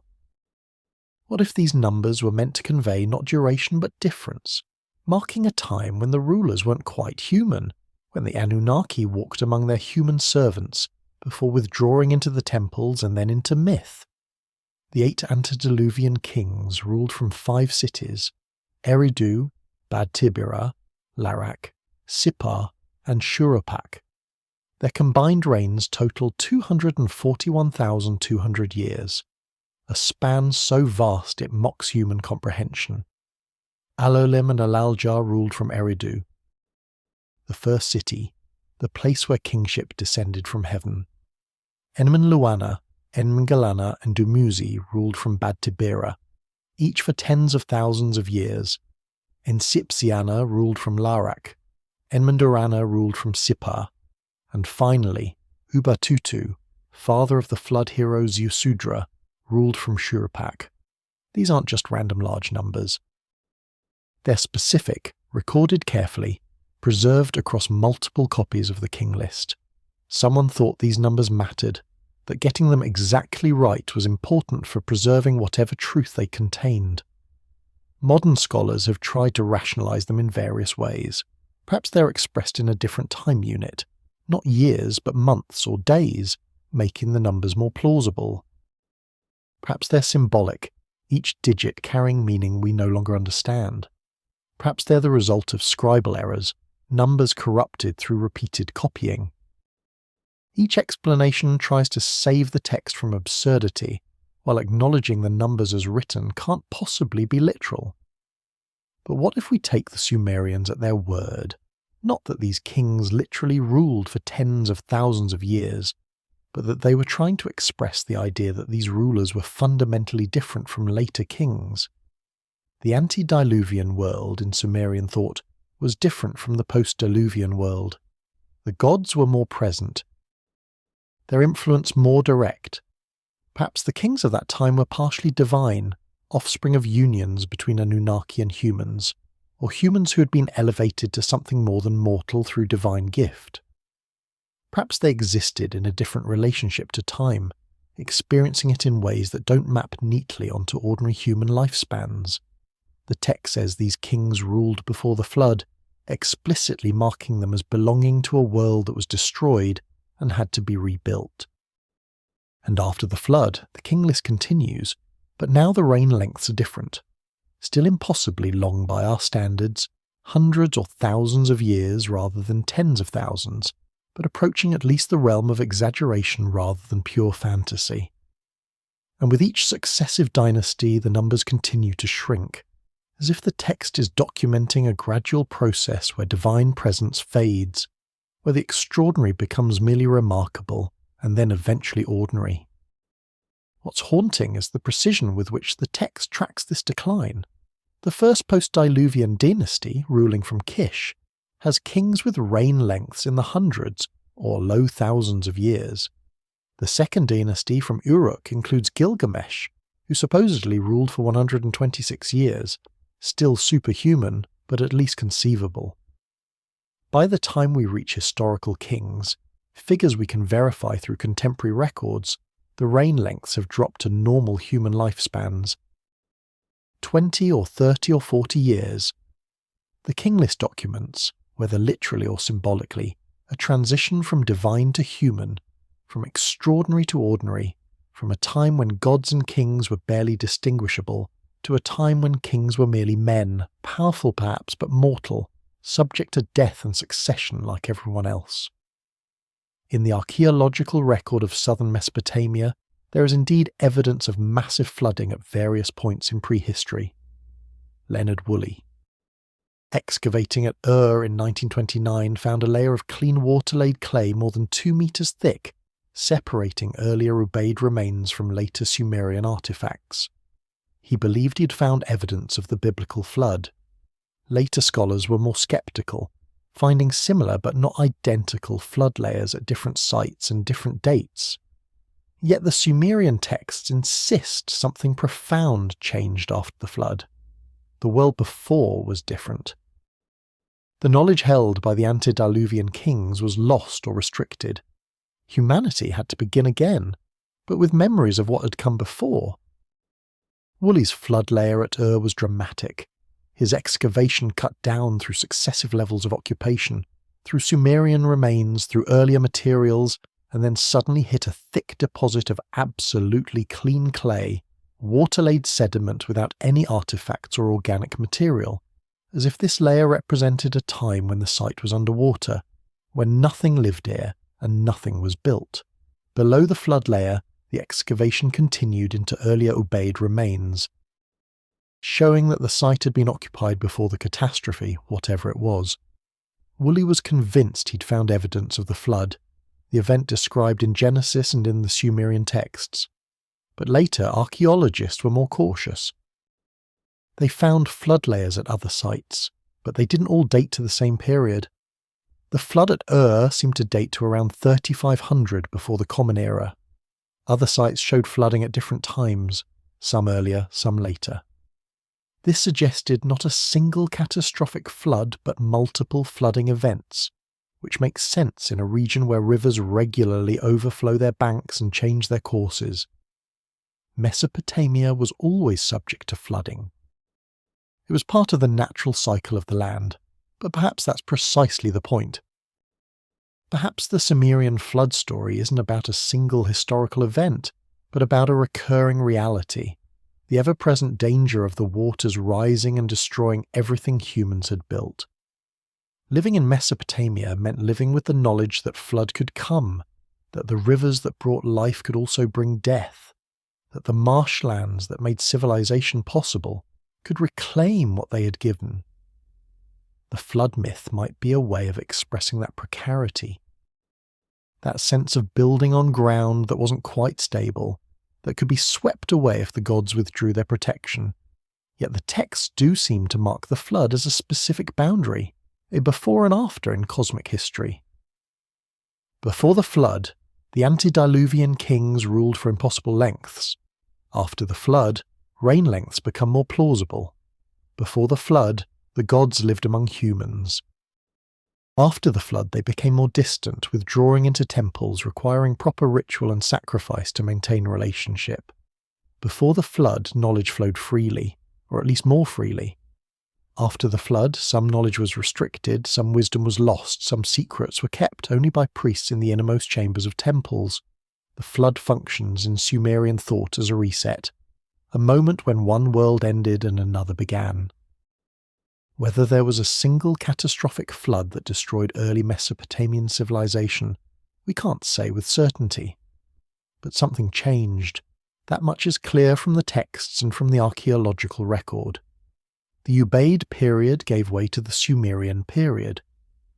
What if these numbers were meant to convey not duration but difference, marking a time when the rulers weren't quite human, when the Anunnaki walked among their human servants before withdrawing into the temples and then into myth? The 8 antediluvian kings ruled from 5 cities: Eridu, Bad Tibira, Larak, Sippar, and Shuruppak. Their combined reigns total 241,200 years, a span so vast it mocks human comprehension. Alolim and Alalja ruled from Eridu, the first city, the place where kingship descended from heaven. Enmenluana, Enmengalana, and Dumuzi ruled from Bad Tibira, each for tens of thousands of years. Ensipsiana ruled from Larak, Enmendurana ruled from Sippar, and finally, Ubatutu, father of the flood hero Ziusudra, ruled from Shuruppak. These aren't just random large numbers. They're specific, recorded carefully, preserved across multiple copies of the King List. Someone thought these numbers mattered, that getting them exactly right was important for preserving whatever truth they contained. Modern scholars have tried to rationalize them in various ways. Perhaps they're expressed in a different time unit, not years but months or days, making the numbers more plausible. Perhaps they're symbolic, each digit carrying meaning we no longer understand. Perhaps they're the result of scribal errors, numbers corrupted through repeated copying. Each explanation tries to save the text from absurdity, while acknowledging the numbers as written can't possibly be literal. But what if we take the Sumerians at their word? Not that these kings literally ruled for tens of thousands of years, but that they were trying to express the idea that these rulers were fundamentally different from later kings. The antediluvian world in Sumerian thought was different from the post-diluvian world. The gods were more present, their influence more direct. Perhaps the kings of that time were partially divine, offspring of unions between Anunnaki and humans, or humans who had been elevated to something more than mortal through divine gift. Perhaps they existed in a different relationship to time, experiencing it in ways that don't map neatly onto ordinary human lifespans. The text says these kings ruled before the flood, explicitly marking them as belonging to a world that was destroyed and had to be rebuilt. And after the flood, the king list continues, but now the reign lengths are different. Still impossibly long by our standards, hundreds or thousands of years rather than tens of thousands, but approaching at least the realm of exaggeration rather than pure fantasy. and with each successive dynasty the numbers continue to shrink, as if the text is documenting a gradual process where divine presence fades, where the extraordinary becomes merely remarkable and then eventually ordinary. What's haunting is the precision with which the text tracks this decline. The first post-Diluvian dynasty, ruling from Kish, has kings with reign lengths in the hundreds or low thousands of years. The second dynasty from Uruk includes Gilgamesh, who supposedly ruled for 126 years, still superhuman, but at least conceivable. By the time we reach historical kings, figures we can verify through contemporary records, the reign lengths have dropped to normal human lifespans. 20 or 30 or 40 years. The King List documents, whether literally or symbolically, a transition from divine to human, from extraordinary to ordinary, from a time when gods and kings were barely distinguishable, to a time when kings were merely men, powerful perhaps but mortal, subject to death and succession like everyone else. In the archaeological record of southern Mesopotamia, there is indeed evidence of massive flooding at various points in prehistory. Leonard Woolley. Excavating at Ur in 1929 found a layer of clean water-laid clay more than 2 meters thick, separating earlier Ubaid remains from later Sumerian artifacts. He believed he'd found evidence of the biblical flood. Later scholars were more skeptical, finding similar but not identical flood layers at different sites and different dates. Yet the Sumerian texts insist something profound changed after the flood. The world before was different. The knowledge held by the antediluvian kings was lost or restricted. Humanity had to begin again, but with memories of what had come before. Woolley's flood layer at Ur was dramatic. His excavation cut down through successive levels of occupation, through Sumerian remains, through earlier materials, and then suddenly hit a thick deposit of absolutely clean clay, water-laid sediment without any artifacts or organic material, as if this layer represented a time when the site was underwater, when nothing lived here and nothing was built. Below the flood layer, the excavation continued into earlier Ubaid remains, showing that the site had been occupied before the catastrophe, whatever it was. Woolley was convinced he'd found evidence of the flood, the event described in Genesis and in the Sumerian texts. But later, archaeologists were more cautious. They found flood layers at other sites, but they didn't all date to the same period. The flood at Ur seemed to date to around 3500 before the Common Era. Other sites showed flooding at different times, some earlier, some later. This suggested not a single catastrophic flood but multiple flooding events, which makes sense in a region where rivers regularly overflow their banks and change their courses. Mesopotamia was always subject to flooding. It was part of the natural cycle of the land, but perhaps that's precisely the point. Perhaps the Sumerian flood story isn't about a single historical event, but about a recurring reality, the ever-present danger of the waters rising and destroying everything humans had built. Living in Mesopotamia meant living with the knowledge that flood could come, that the rivers that brought life could also bring death, that the marshlands that made civilization possible could reclaim what they had given. The flood myth might be a way of expressing that precarity, that sense of building on ground that wasn't quite stable, that could be swept away if the gods withdrew their protection. Yet the texts do seem to mark the flood as a specific boundary, a before and after in cosmic history. Before the flood, the antediluvian kings ruled for impossible lengths. After the flood, reign lengths become more plausible. Before the flood, the gods lived among humans. After the flood, they became more distant, withdrawing into temples, requiring proper ritual and sacrifice to maintain a relationship. Before the flood, knowledge flowed freely, or at least more freely. After the flood, some knowledge was restricted, some wisdom was lost, some secrets were kept only by priests in the innermost chambers of temples. The flood functions in Sumerian thought as a reset, a moment when one world ended and another began. Whether there was a single catastrophic flood that destroyed early Mesopotamian civilization, we can't say with certainty. But something changed. That much is clear from the texts and from the archaeological record. The Ubaid period gave way to the Sumerian period.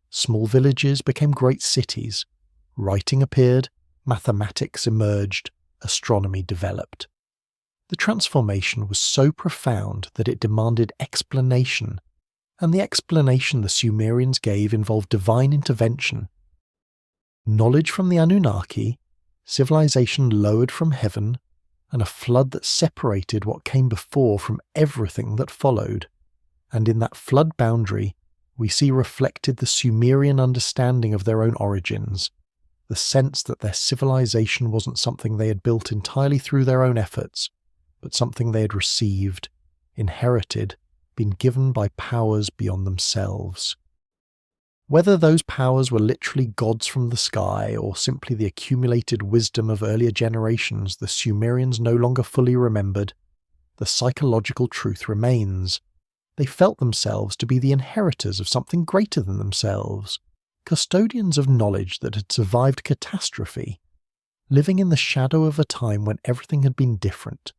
Small villages became great cities. Writing appeared, mathematics emerged, astronomy developed. The transformation was so profound that it demanded explanation, and the explanation the Sumerians gave involved divine intervention. Knowledge from the Anunnaki, civilization lowered from heaven, and a flood that separated what came before from everything that followed. And in that flood boundary, we see reflected the Sumerian understanding of their own origins, the sense that their civilization wasn't something they had built entirely through their own efforts, but something they had received, inherited, been given by powers beyond themselves. Whether those powers were literally gods from the sky or simply the accumulated wisdom of earlier generations the Sumerians no longer fully remembered, the psychological truth remains. They felt themselves to be the inheritors of something greater than themselves, custodians of knowledge that had survived catastrophe, living in the shadow of a time when everything had been different,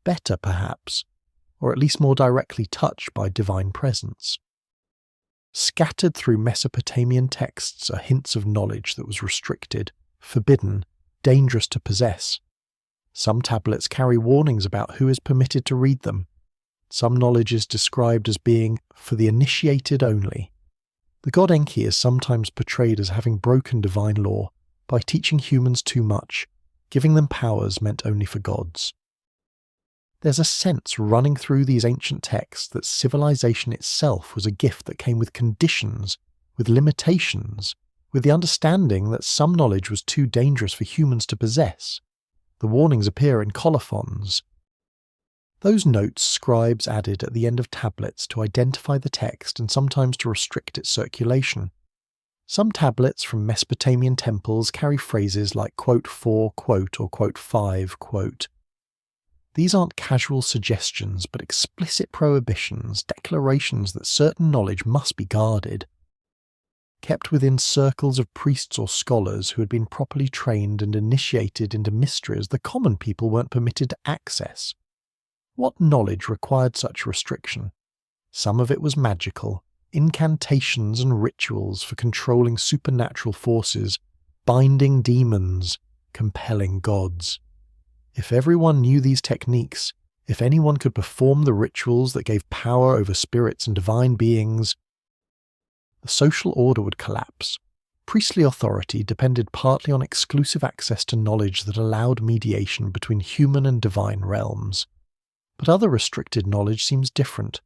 better perhaps, or at least more directly touched by divine presence. Scattered through Mesopotamian texts are hints of knowledge that was restricted, forbidden, dangerous to possess. Some tablets carry warnings about who is permitted to read them. Some knowledge is described as being for the initiated only. The god Enki is sometimes portrayed as having broken divine law by teaching humans too much, giving them powers meant only for gods. There's a sense running through these ancient texts that civilization itself was a gift that came with conditions, with limitations, with the understanding that some knowledge was too dangerous for humans to possess. The warnings appear in colophons. Those notes scribes added at the end of tablets to identify the text and sometimes to restrict its circulation. Some tablets from Mesopotamian temples carry phrases like quote 4, quote, or quote 5, quote. These aren't casual suggestions, but explicit prohibitions, declarations that certain knowledge must be guarded. Kept within circles of priests or scholars who had been properly trained and initiated into mysteries the common people weren't permitted to access. What knowledge required such restriction? Some of it was magical, incantations and rituals for controlling supernatural forces, binding demons, compelling gods. If everyone knew these techniques, if anyone could perform the rituals that gave power over spirits and divine beings, the social order would collapse. Priestly authority depended partly on exclusive access to knowledge that allowed mediation between human and divine realms. But other restricted knowledge seems different,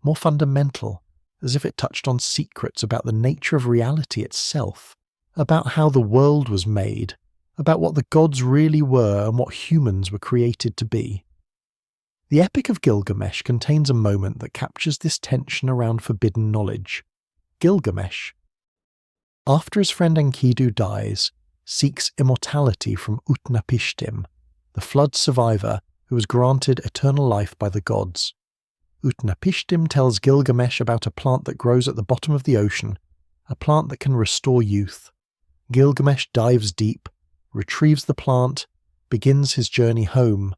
more fundamental, as if it touched on secrets about the nature of reality itself, about how the world was made, about what the gods really were and what humans were created to be. The Epic of Gilgamesh contains a moment that captures this tension around forbidden knowledge. Gilgamesh, after his friend Enkidu dies, seeks immortality from Utnapishtim, the flood survivor who was granted eternal life by the gods. Utnapishtim tells Gilgamesh about a plant that grows at the bottom of the ocean, a plant that can restore youth. Gilgamesh dives deep, retrieves the plant, begins his journey home.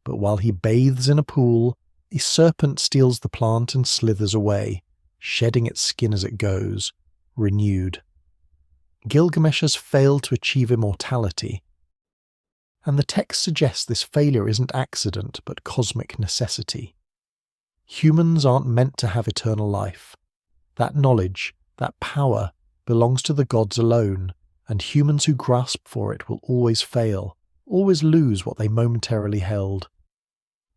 But while he bathes in a pool, a serpent steals the plant and slithers away, shedding its skin as it goes, renewed. Gilgamesh has failed to achieve immortality. And the text suggests this failure isn't accident, but cosmic necessity. Humans aren't meant to have eternal life. That knowledge, that power, belongs to the gods alone, and humans who grasp for it will always fail, always lose what they momentarily held.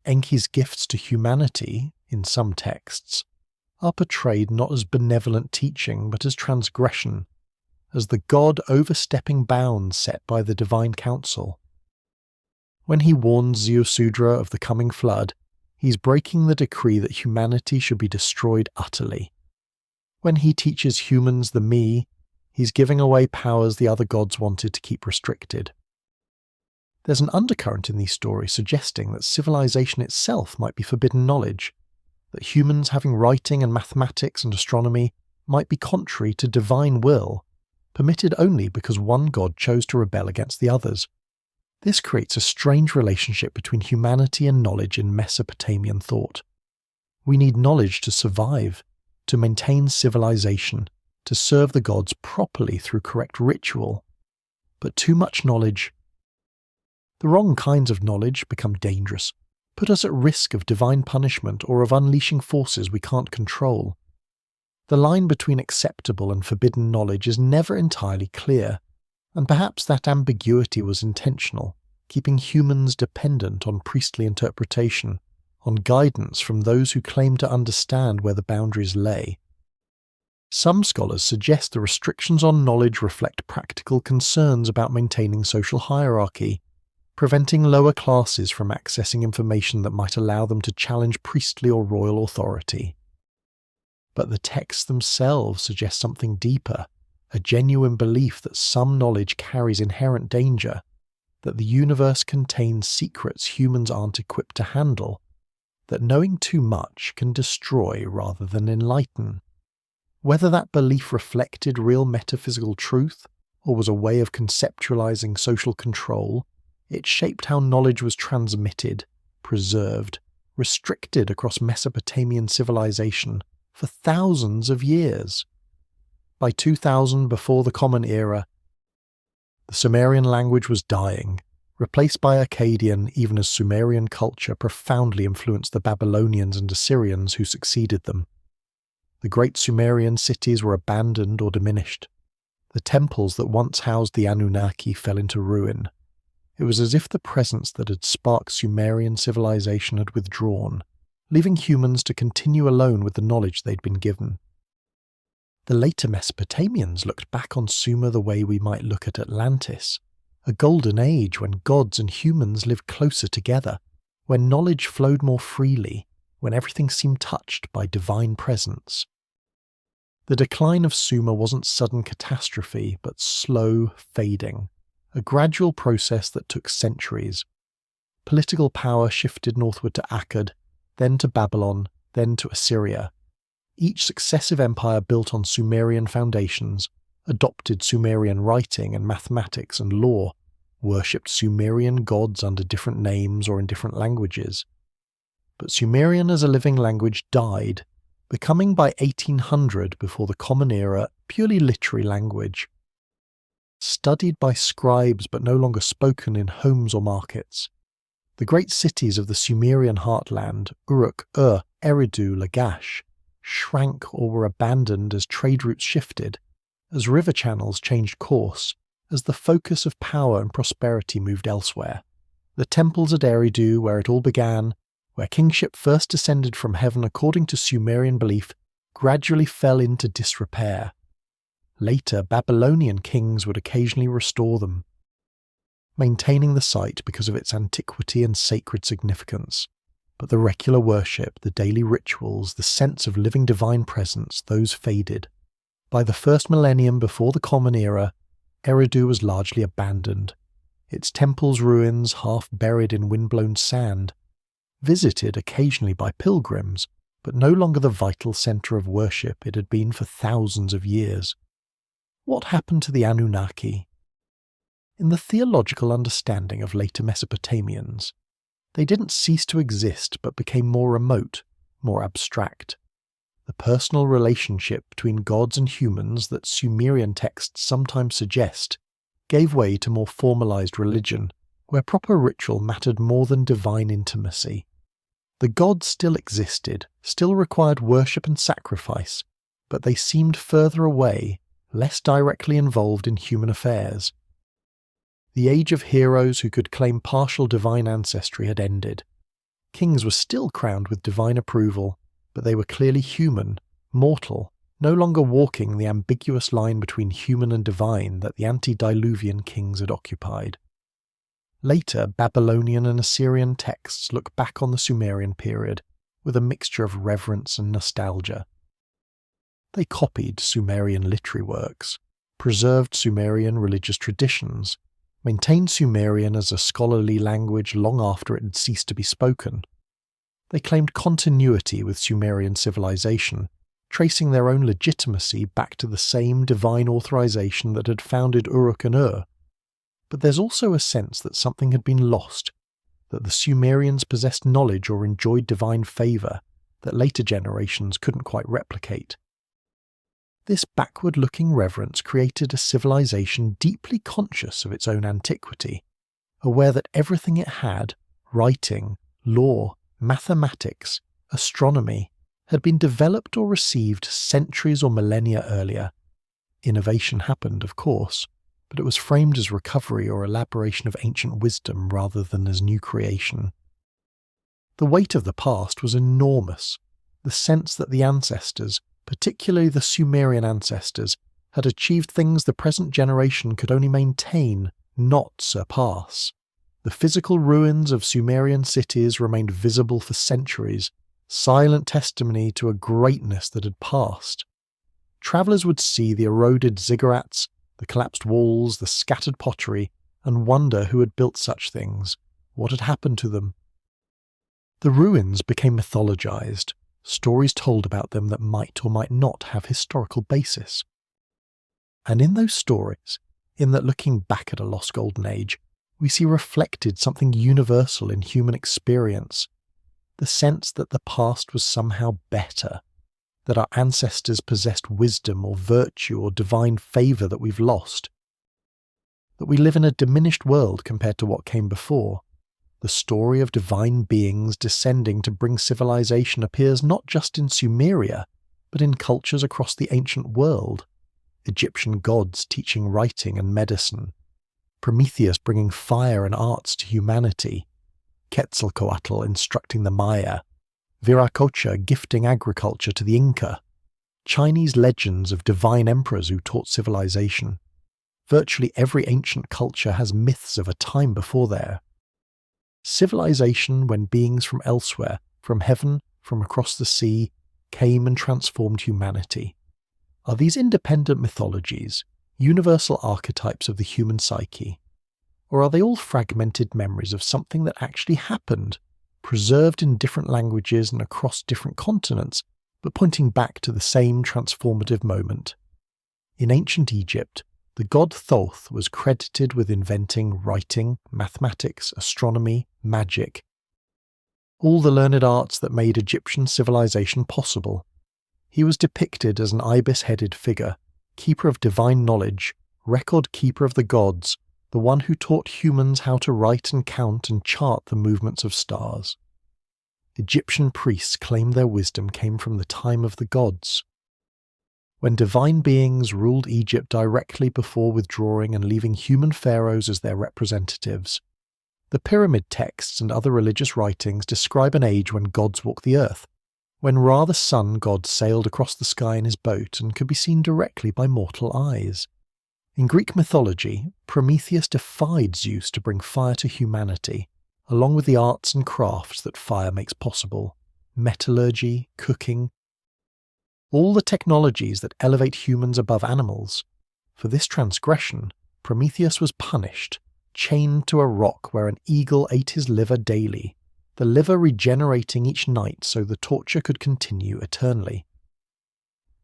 Enki's gifts to humanity, in some texts, are portrayed not as benevolent teaching but as transgression, as the god overstepping bounds set by the divine council. When he warns Ziusudra of the coming flood, he's breaking the decree that humanity should be destroyed utterly. When he teaches humans the me, he's giving away powers the other gods wanted to keep restricted. There's an undercurrent in these stories suggesting that civilization itself might be forbidden knowledge, that humans having writing and mathematics and astronomy might be contrary to divine will, permitted only because one god chose to rebel against the others. This creates a strange relationship between humanity and knowledge in Mesopotamian thought. We need knowledge to survive, to maintain civilization, to serve the gods properly through correct ritual. But too much knowledge, the wrong kinds of knowledge, become dangerous, put us at risk of divine punishment or of unleashing forces we can't control. The line between acceptable and forbidden knowledge is never entirely clear, and perhaps that ambiguity was intentional, keeping humans dependent on priestly interpretation, on guidance from those who claim to understand where the boundaries lay. Some scholars suggest the restrictions on knowledge reflect practical concerns about maintaining social hierarchy, preventing lower classes from accessing information that might allow them to challenge priestly or royal authority. But the texts themselves suggest something deeper, a genuine belief that some knowledge carries inherent danger, that the universe contains secrets humans aren't equipped to handle, that knowing too much can destroy rather than enlighten. Whether that belief reflected real metaphysical truth or was a way of conceptualizing social control, it shaped how knowledge was transmitted, preserved, restricted across Mesopotamian civilization for thousands of years. By 2000 before the Common Era, the Sumerian language was dying, replaced by Akkadian, even as Sumerian culture profoundly influenced the Babylonians and Assyrians who succeeded them. The great Sumerian cities were abandoned or diminished. The temples that once housed the Anunnaki fell into ruin. It was as if the presence that had sparked Sumerian civilization had withdrawn, leaving humans to continue alone with the knowledge they'd been given. The later Mesopotamians looked back on Sumer the way we might look at Atlantis, a golden age when gods and humans lived closer together, when knowledge flowed more freely, when everything seemed touched by divine presence. The decline of Sumer wasn't sudden catastrophe, but slow fading, a gradual process that took centuries. Political power shifted northward to Akkad, then to Babylon, then to Assyria. Each successive empire built on Sumerian foundations, adopted Sumerian writing and mathematics and law, worshipped Sumerian gods under different names or in different languages. But Sumerian as a living language died, becoming by 1800 before the Common Era purely literary language. Studied by scribes but no longer spoken in homes or markets. The great cities of the Sumerian heartland, Uruk, Eridu, Lagash, shrank or were abandoned as trade routes shifted, as river channels changed course, as the focus of power and prosperity moved elsewhere. The temples at Eridu, where it all began, where kingship first descended from heaven according to Sumerian belief, gradually fell into disrepair. Later, Babylonian kings would occasionally restore them, maintaining the site because of its antiquity and sacred significance. But the regular worship, the daily rituals, the sense of living divine presence, those faded. By the first millennium before the Common Era, Eridu was largely abandoned, its temples' ruins half buried in windblown sand, visited occasionally by pilgrims, but no longer the vital centre of worship it had been for thousands of years. What happened to the Anunnaki? In the theological understanding of later Mesopotamians, they didn't cease to exist but became more remote, more abstract. The personal relationship between gods and humans that Sumerian texts sometimes suggest gave way to more formalized religion, where proper ritual mattered more than divine intimacy. The gods still existed, still required worship and sacrifice, but they seemed further away, less directly involved in human affairs. The age of heroes who could claim partial divine ancestry had ended. Kings were still crowned with divine approval, but they were clearly human, mortal, no longer walking the ambiguous line between human and divine that the antediluvian kings had occupied. Later, Babylonian and Assyrian texts look back on the Sumerian period with a mixture of reverence and nostalgia. They copied Sumerian literary works, preserved Sumerian religious traditions, maintained Sumerian as a scholarly language long after it had ceased to be spoken. They claimed continuity with Sumerian civilization, tracing their own legitimacy back to the same divine authorization that had founded Uruk and But there's also a sense that something had been lost, that the Sumerians possessed knowledge or enjoyed divine favour that later generations couldn't quite replicate. This backward-looking reverence created a civilization deeply conscious of its own antiquity, aware that everything it had, writing, law, mathematics, astronomy, had been developed or received centuries or millennia earlier. Innovation happened, of course, but it was framed as recovery or elaboration of ancient wisdom rather than as new creation. The weight of the past was enormous, the sense that the ancestors, particularly the Sumerian ancestors, had achieved things the present generation could only maintain, not surpass. The physical ruins of Sumerian cities remained visible for centuries, silent testimony to a greatness that had passed. Travellers would see the eroded ziggurats, the collapsed walls, the scattered pottery, and wonder who had built such things, what had happened to them. The ruins became mythologized, stories told about them that might or might not have historical basis. And in those stories, in that looking back at a lost golden age, we see reflected something universal in human experience, the sense that the past was somehow better, that our ancestors possessed wisdom or virtue or divine favour that we've lost, that we live in a diminished world compared to what came before. The story of divine beings descending to bring civilization appears not just in Sumeria, but in cultures across the ancient world. Egyptian gods teaching writing and medicine, Prometheus bringing fire and arts to humanity, Quetzalcoatl instructing the Maya, Viracocha gifting agriculture to the Inca, Chinese legends of divine emperors who taught civilization. Virtually every ancient culture has myths of a time before there. Civilization when beings from elsewhere, from heaven, from across the sea, came and transformed humanity. Are these independent mythologies, universal archetypes of the human psyche? Or are they all fragmented memories of something that actually happened, preserved in different languages and across different continents, but pointing back to the same transformative moment? In ancient Egypt, the god Thoth was credited with inventing writing, mathematics, astronomy, magic, all the learned arts that made Egyptian civilization possible. He was depicted as an ibis-headed figure, keeper of divine knowledge, record keeper of the gods, the one who taught humans how to write and count and chart the movements of stars. Egyptian priests claimed their wisdom came from the time of the gods. When divine beings ruled Egypt directly before withdrawing and leaving human pharaohs as their representatives, the pyramid texts and other religious writings describe an age when gods walked the earth, when Ra the sun god sailed across the sky in his boat and could be seen directly by mortal eyes. In Greek mythology, Prometheus defied Zeus to bring fire to humanity, along with the arts and crafts that fire makes possible, metallurgy, cooking, all the technologies that elevate humans above animals. For this transgression, Prometheus was punished, chained to a rock where an eagle ate his liver daily, the liver regenerating each night so the torture could continue eternally.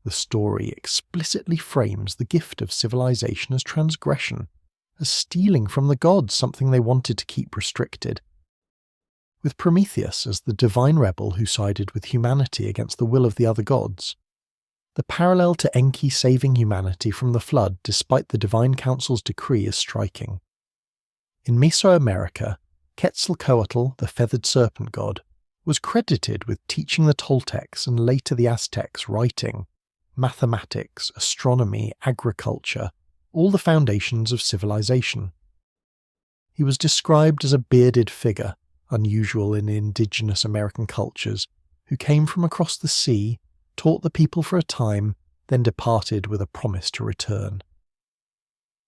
The story explicitly frames the gift of civilization as transgression, as stealing from the gods something they wanted to keep restricted. With Prometheus as the divine rebel who sided with humanity against the will of the other gods, the parallel to Enki saving humanity from the flood despite the divine council's decree is striking. In Mesoamerica, Quetzalcoatl, the feathered serpent god, was credited with teaching the Toltecs and later the Aztecs writing, mathematics, astronomy, agriculture, all the foundations of civilization. He was described as a bearded figure, unusual in indigenous American cultures, who came from across the sea, taught the people for a time, then departed with a promise to return.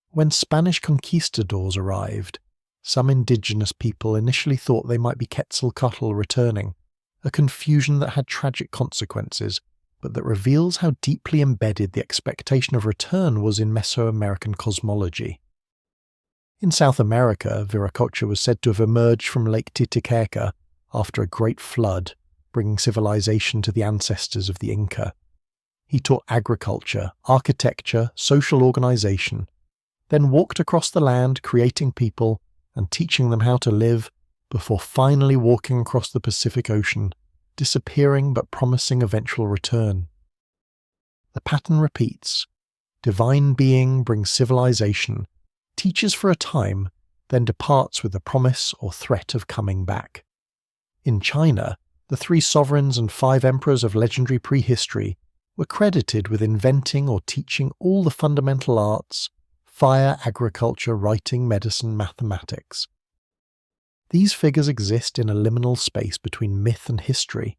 When Spanish conquistadors arrived, some indigenous people initially thought they might be Quetzalcoatl returning, a confusion that had tragic consequences, but that reveals how deeply embedded the expectation of return was in Mesoamerican cosmology. In South America, Viracocha was said to have emerged from Lake Titicaca after a great flood, bringing civilization to the ancestors of the Inca. He taught agriculture, architecture, social organization, then walked across the land creating people and teaching them how to live, before finally walking across the Pacific Ocean, disappearing but promising eventual return. The pattern repeats. Divine being brings civilization, teaches for a time, then departs with the promise or threat of coming back. In China, the 3 sovereigns and 5 emperors of legendary prehistory were credited with inventing or teaching all the fundamental arts: fire, agriculture, writing, medicine, mathematics. These figures exist in a liminal space between myth and history,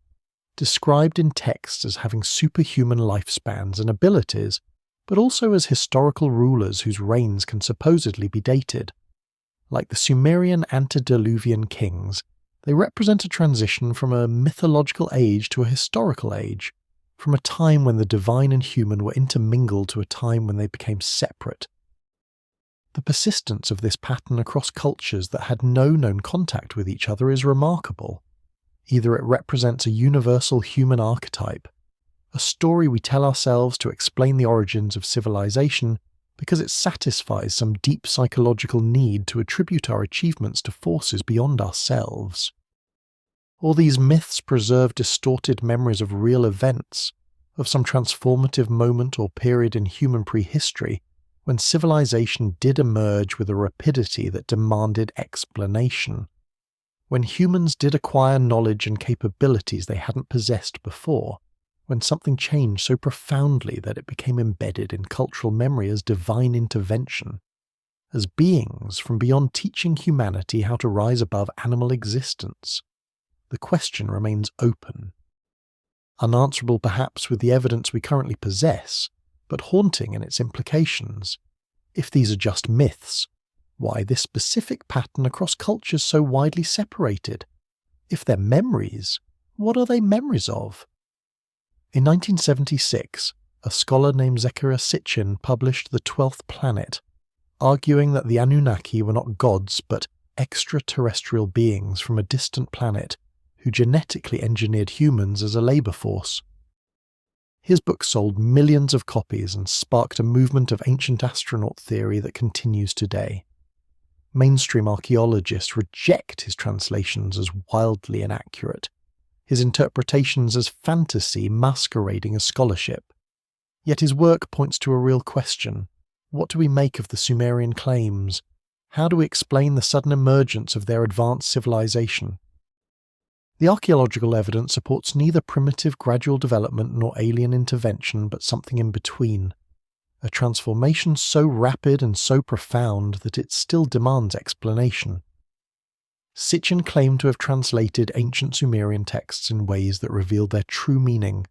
described in texts as having superhuman lifespans and abilities, but also as historical rulers whose reigns can supposedly be dated. Like the Sumerian antediluvian kings, they represent a transition from a mythological age to a historical age, from a time when the divine and human were intermingled to a time when they became separate. The persistence of this pattern across cultures that had no known contact with each other is remarkable. Either it represents a universal human archetype, a story we tell ourselves to explain the origins of civilization because it satisfies some deep psychological need to attribute our achievements to forces beyond ourselves. Or these myths preserve distorted memories of real events, of some transformative moment or period in human prehistory when civilization did emerge with a rapidity that demanded explanation, when humans did acquire knowledge and capabilities they hadn't possessed before, when something changed so profoundly that it became embedded in cultural memory as divine intervention, as beings from beyond teaching humanity how to rise above animal existence. The question remains open. Unanswerable perhaps with the evidence we currently possess, but haunting in its implications. If these are just myths, why this specific pattern across cultures so widely separated? If they're memories, what are they memories of? In 1976, a scholar named Zecharia Sitchin published The 12th Planet, arguing that the Anunnaki were not gods but extraterrestrial beings from a distant planet who genetically engineered humans as a labour force. His book sold millions of copies and sparked a movement of ancient astronaut theory that continues today. Mainstream archaeologists reject his translations as wildly inaccurate, his interpretations as fantasy masquerading as scholarship. Yet his work points to a real question. What do we make of the Sumerian claims? How do we explain the sudden emergence of their advanced civilization? The archaeological evidence supports neither primitive gradual development nor alien intervention, but something in between. A transformation so rapid and so profound that it still demands explanation. Sitchin claimed to have translated ancient Sumerian texts in ways that revealed their true meaning,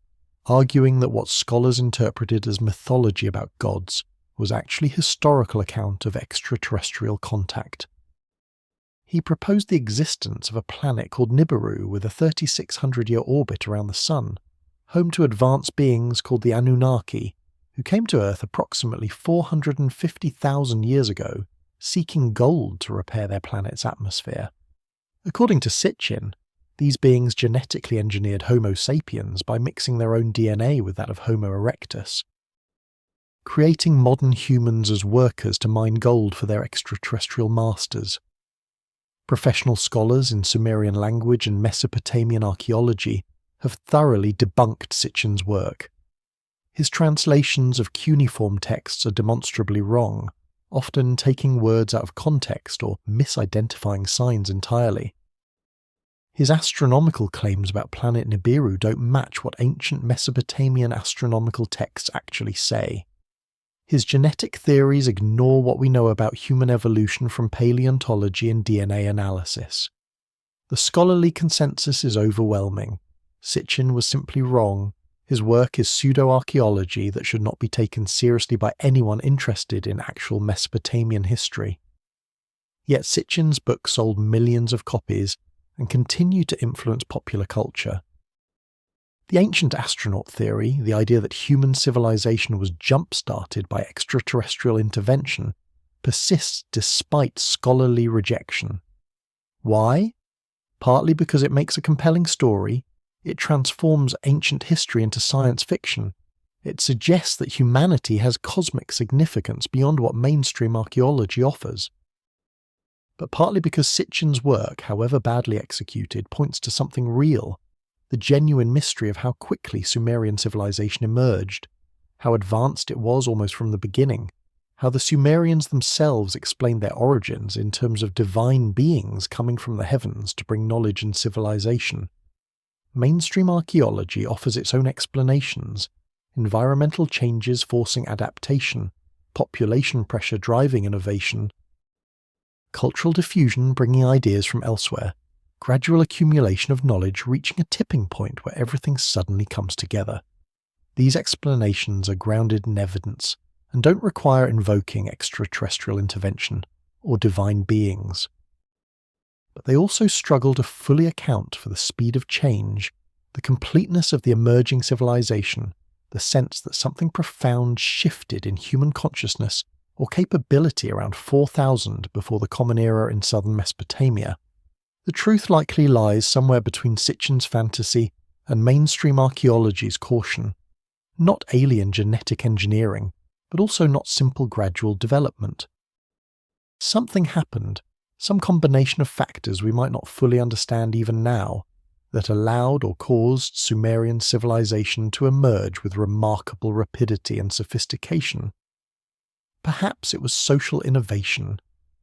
arguing that what scholars interpreted as mythology about gods was actually historical account of extraterrestrial contact. He proposed the existence of a planet called Nibiru with a 3,600-year orbit around the Sun, home to advanced beings called the Anunnaki, who came to Earth approximately 450,000 years ago, seeking gold to repair their planet's atmosphere. According to Sitchin, these beings genetically engineered Homo sapiens by mixing their own DNA with that of Homo erectus, creating modern humans as workers to mine gold for their extraterrestrial masters. Professional scholars in Sumerian language and Mesopotamian archaeology have thoroughly debunked Sitchin's work. His translations of cuneiform texts are demonstrably wrong, often taking words out of context or misidentifying signs entirely. His astronomical claims about planet Nibiru don't match what ancient Mesopotamian astronomical texts actually say. His genetic theories ignore what we know about human evolution from paleontology and DNA analysis. The scholarly consensus is overwhelming. Sitchin was simply wrong. His work is pseudo-archaeology that should not be taken seriously by anyone interested in actual Mesopotamian history. Yet Sitchin's book sold millions of copies and continued to influence popular culture. The ancient astronaut theory, the idea that human civilization was jump-started by extraterrestrial intervention, persists despite scholarly rejection. Why? Partly because it makes a compelling story, it transforms ancient history into science fiction, It suggests that humanity has cosmic significance beyond what mainstream archaeology offers. But partly because Sitchin's work, however badly executed, points to something real, the genuine mystery of how quickly Sumerian civilization emerged, how advanced it was almost from the beginning, how the Sumerians themselves explained their origins in terms of divine beings coming from the heavens to bring knowledge and civilization. Mainstream archaeology offers its own explanations: environmental changes forcing adaptation, population pressure driving innovation, cultural diffusion bringing ideas from elsewhere, gradual accumulation of knowledge reaching a tipping point where everything suddenly comes together. These explanations are grounded in evidence and don't require invoking extraterrestrial intervention or divine beings. But they also struggle to fully account for the speed of change, the completeness of the emerging civilization, the sense that something profound shifted in human consciousness or capability around 4000 before the Common Era in southern Mesopotamia. The truth likely lies somewhere between Sitchin's fantasy and mainstream archaeology's caution. Not alien genetic engineering, but also not simple gradual development. Something happened, some combination of factors we might not fully understand even now, that allowed or caused Sumerian civilization to emerge with remarkable rapidity and sophistication. Perhaps it was social innovation,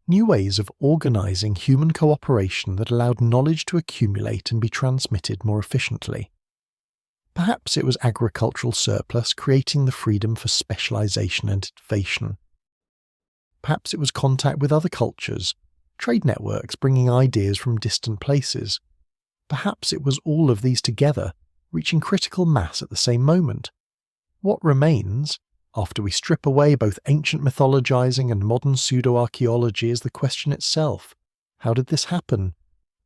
new ways of organizing human cooperation that allowed knowledge to accumulate and be transmitted more efficiently. Perhaps it was agricultural surplus creating the freedom for specialization and innovation. Perhaps it was contact with other cultures, trade networks bringing ideas from distant places. Perhaps it was all of these together, reaching critical mass at the same moment. What remains, after we strip away both ancient mythologizing and modern pseudo-archaeology, is the question itself. How did this happen?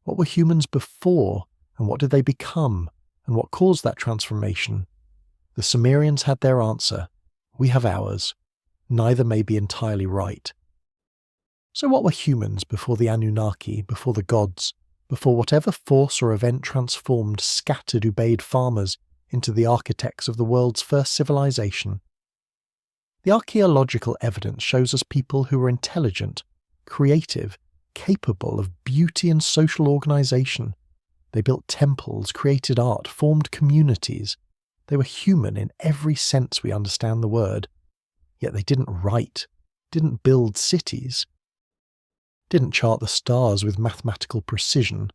What were humans before, and what did they become? And what caused that transformation? The Sumerians had their answer. We have ours. Neither may be entirely right. So what were humans before the Anunnaki, before the gods, before whatever force or event transformed scattered Ubaid farmers into the architects of the world's first civilization? The archaeological evidence shows us people who were intelligent, creative, capable of beauty and social organization. They built temples, created art, formed communities. They were human in every sense we understand the word. Yet they didn't write, didn't build cities, didn't chart the stars with mathematical precision.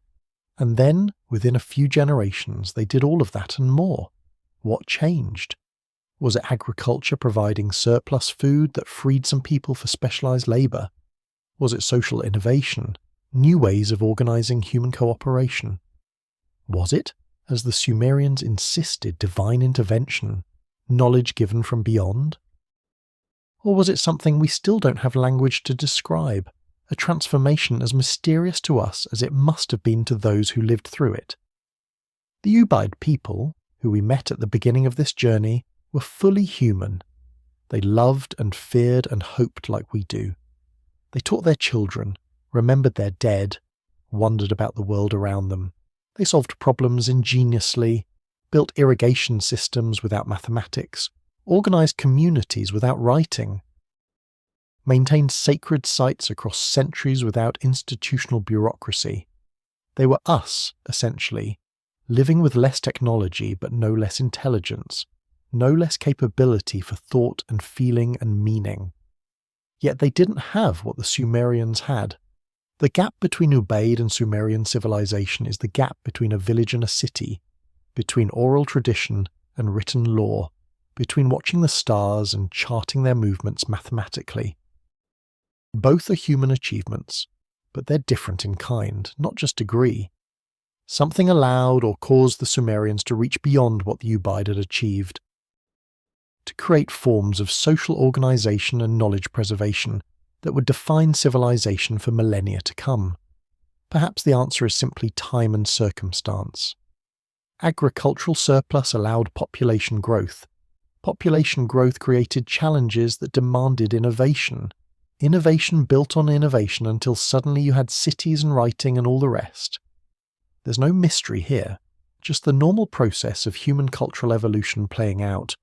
And then, within a few generations, they did all of that and more. What changed? Was it agriculture providing surplus food that freed some people for specialized labor? Was it social innovation, new ways of organizing human cooperation? Was it, as the Sumerians insisted, divine intervention, knowledge given from beyond? Or was it something we still don't have language to describe, a transformation as mysterious to us as it must have been to those who lived through it? The Ubaid people, who we met at the beginning of this journey, were fully human. They loved and feared and hoped like we do. They taught their children, remembered their dead, wondered about the world around them. They solved problems ingeniously, built irrigation systems without mathematics, organized communities without writing, maintained sacred sites across centuries without institutional bureaucracy. They were us, essentially, living with less technology but no less intelligence, no less capability for thought and feeling and meaning. Yet they didn't have what the Sumerians had. The gap between Ubaid and Sumerian civilization is the gap between a village and a city, between oral tradition and written law, between watching the stars and charting their movements mathematically. Both are human achievements, but they're different in kind, not just degree. Something allowed or caused the Sumerians to reach beyond what the Ubaid had achieved, to create forms of social organization and knowledge preservation that would define civilization for millennia to come. Perhaps the answer is simply time and circumstance. Agricultural surplus allowed population growth. Population growth created challenges that demanded innovation. Innovation built on innovation until suddenly you had cities and writing and all the rest. There's no mystery here, just the normal process of human cultural evolution playing out.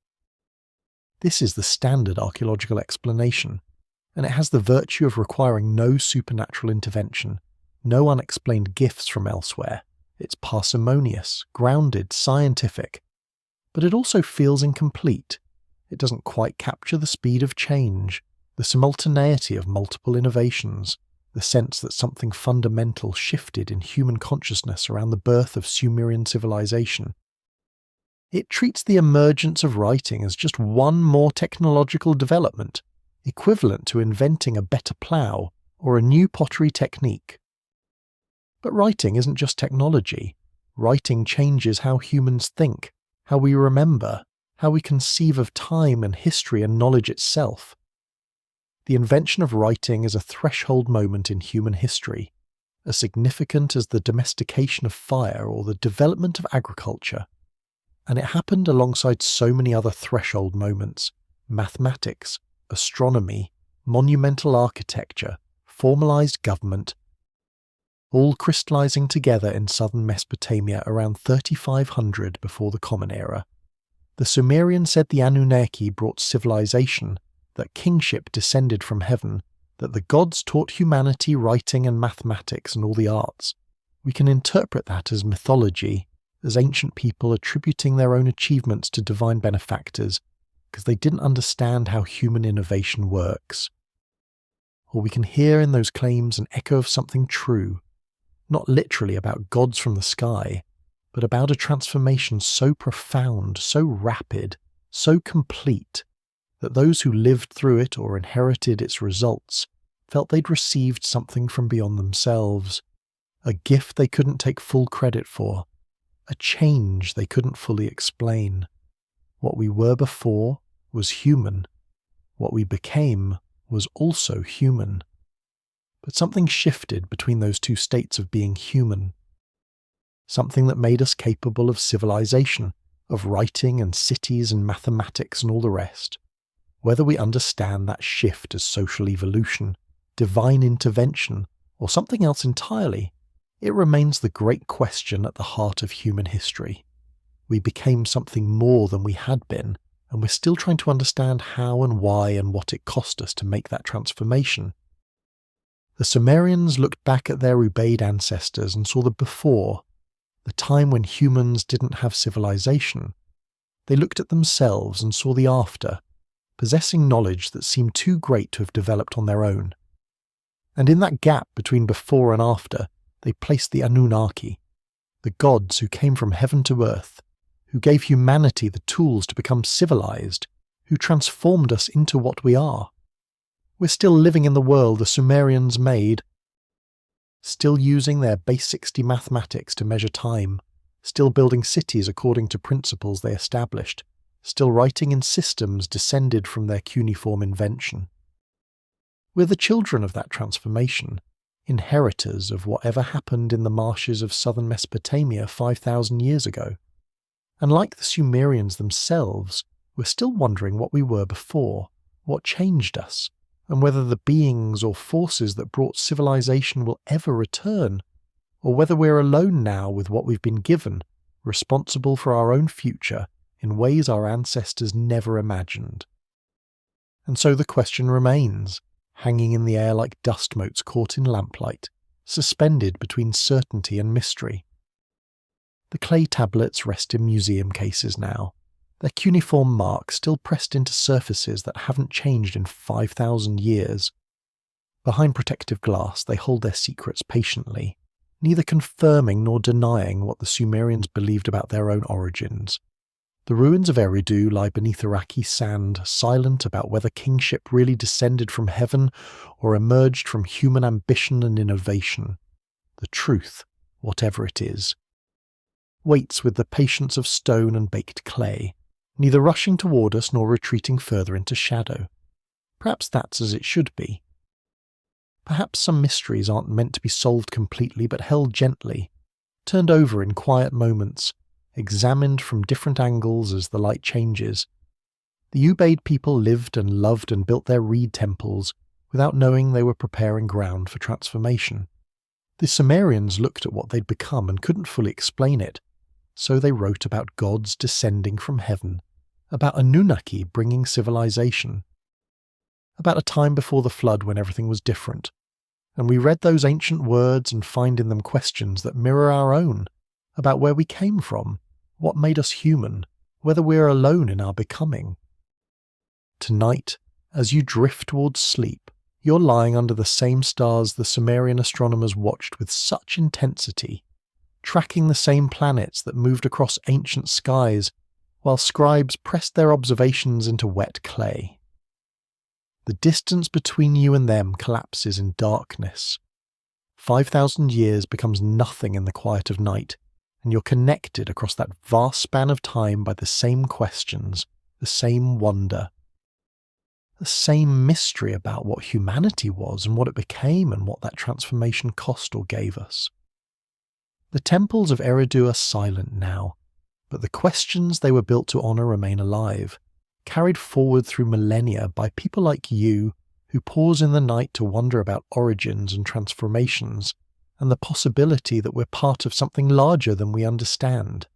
This is the standard archaeological explanation, and it has the virtue of requiring no supernatural intervention, no unexplained gifts from elsewhere. It's parsimonious, grounded, scientific, but it also feels incomplete. It doesn't quite capture the speed of change, the simultaneity of multiple innovations, the sense that something fundamental shifted in human consciousness around the birth of Sumerian civilization. It treats the emergence of writing as just one more technological development, equivalent to inventing a better plough or a new pottery technique. But writing isn't just technology. Writing changes how humans think, how we remember, how we conceive of time and history and knowledge itself. The invention of writing is a threshold moment in human history, as significant as the domestication of fire or the development of agriculture. And it happened alongside so many other threshold moments: mathematics, astronomy, monumental architecture, formalized government, all crystallizing together in southern Mesopotamia around 3500 before the Common Era. The Sumerians said the Anunnaki brought civilization, that kingship descended from heaven, that the gods taught humanity writing and mathematics and all the arts. We can interpret that as mythology, as ancient people attributing their own achievements to divine benefactors, because they didn't understand how human innovation works. Or we can hear in those claims an echo of something true, not literally about gods from the sky, but about a transformation so profound, so rapid, so complete, that those who lived through it or inherited its results felt they'd received something from beyond themselves, a gift they couldn't take full credit for, a change they couldn't fully explain. What we were before was human. What we became was also human. But something shifted between those two states of being human. Something that made us capable of civilization, of writing and cities and mathematics and all the rest. Whether we understand that shift as social evolution, divine intervention, or something else entirely, it remains the great question at the heart of human history. We became something more than we had been, and we're still trying to understand how and why and what it cost us to make that transformation. The Sumerians looked back at their Ubaid ancestors and saw the before, the time when humans didn't have civilization. They looked at themselves and saw the after, possessing knowledge that seemed too great to have developed on their own. And in that gap between before and after, they placed the Anunnaki, the gods who came from heaven to earth, who gave humanity the tools to become civilized, who transformed us into what we are. We're still living in the world the Sumerians made, still using their base 60 mathematics to measure time, still building cities according to principles they established, still writing in systems descended from their cuneiform invention. We're the children of that transformation, inheritors of whatever happened in the marshes of southern Mesopotamia 5,000 years ago. And like the Sumerians themselves, we're still wondering what we were before, what changed us, and whether the beings or forces that brought civilization will ever return, or whether we're alone now with what we've been given, responsible for our own future in ways our ancestors never imagined. And so the question remains, hanging in the air like dust motes caught in lamplight, suspended between certainty and mystery. The clay tablets rest in museum cases now, their cuneiform marks still pressed into surfaces that haven't changed in 5,000 years. Behind protective glass, they hold their secrets patiently, neither confirming nor denying what the Sumerians believed about their own origins. The ruins of Eridu lie beneath Iraqi sand, silent about whether kingship really descended from heaven or emerged from human ambition and innovation. The truth, whatever it is, waits with the patience of stone and baked clay, neither rushing toward us nor retreating further into shadow. Perhaps that's as it should be. Perhaps some mysteries aren't meant to be solved completely but held gently, turned over in quiet moments, examined from different angles as the light changes. The Ubaid people lived and loved and built their reed temples without knowing they were preparing ground for transformation. The Sumerians looked at what they'd become and couldn't fully explain it, so they wrote about gods descending from heaven, about Anunnaki bringing civilization, about a time before the flood when everything was different, and we read those ancient words and find in them questions that mirror our own, about where we came from, what made us human, whether we're alone in our becoming. Tonight, as you drift towards sleep, you're lying under the same stars the Sumerian astronomers watched with such intensity, tracking the same planets that moved across ancient skies, while scribes pressed their observations into wet clay. The distance between you and them collapses in darkness. 5,000 years becomes nothing in the quiet of night, and you're connected across that vast span of time by the same questions, the same wonder, the same mystery about what humanity was and what it became and what that transformation cost or gave us. The temples of Eridu are silent now, but the questions they were built to honor remain alive, carried forward through millennia by people like you who pause in the night to wonder about origins and transformations and the possibility that we're part of something larger than we understand.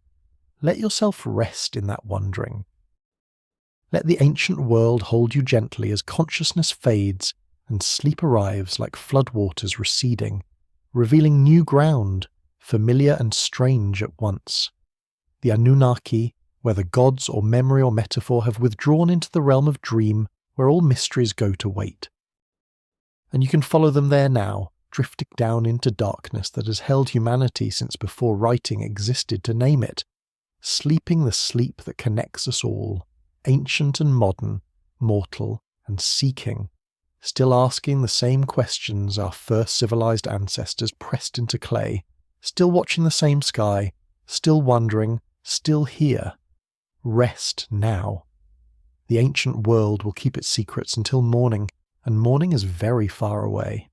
Let yourself rest in that wondering. Let the ancient world hold you gently as consciousness fades and sleep arrives like floodwaters receding, revealing new ground, familiar and strange at once. The Anunnaki, whether gods or memory or metaphor, have withdrawn into the realm of dream where all mysteries go to wait. And you can follow them there now, drifting down into darkness that has held humanity since before writing existed to name it, sleeping the sleep that connects us all, ancient and modern, mortal and seeking, still asking the same questions our first civilized ancestors pressed into clay, still watching the same sky, still wondering, still here. Rest now. The ancient world will keep its secrets until morning, and morning is very far away.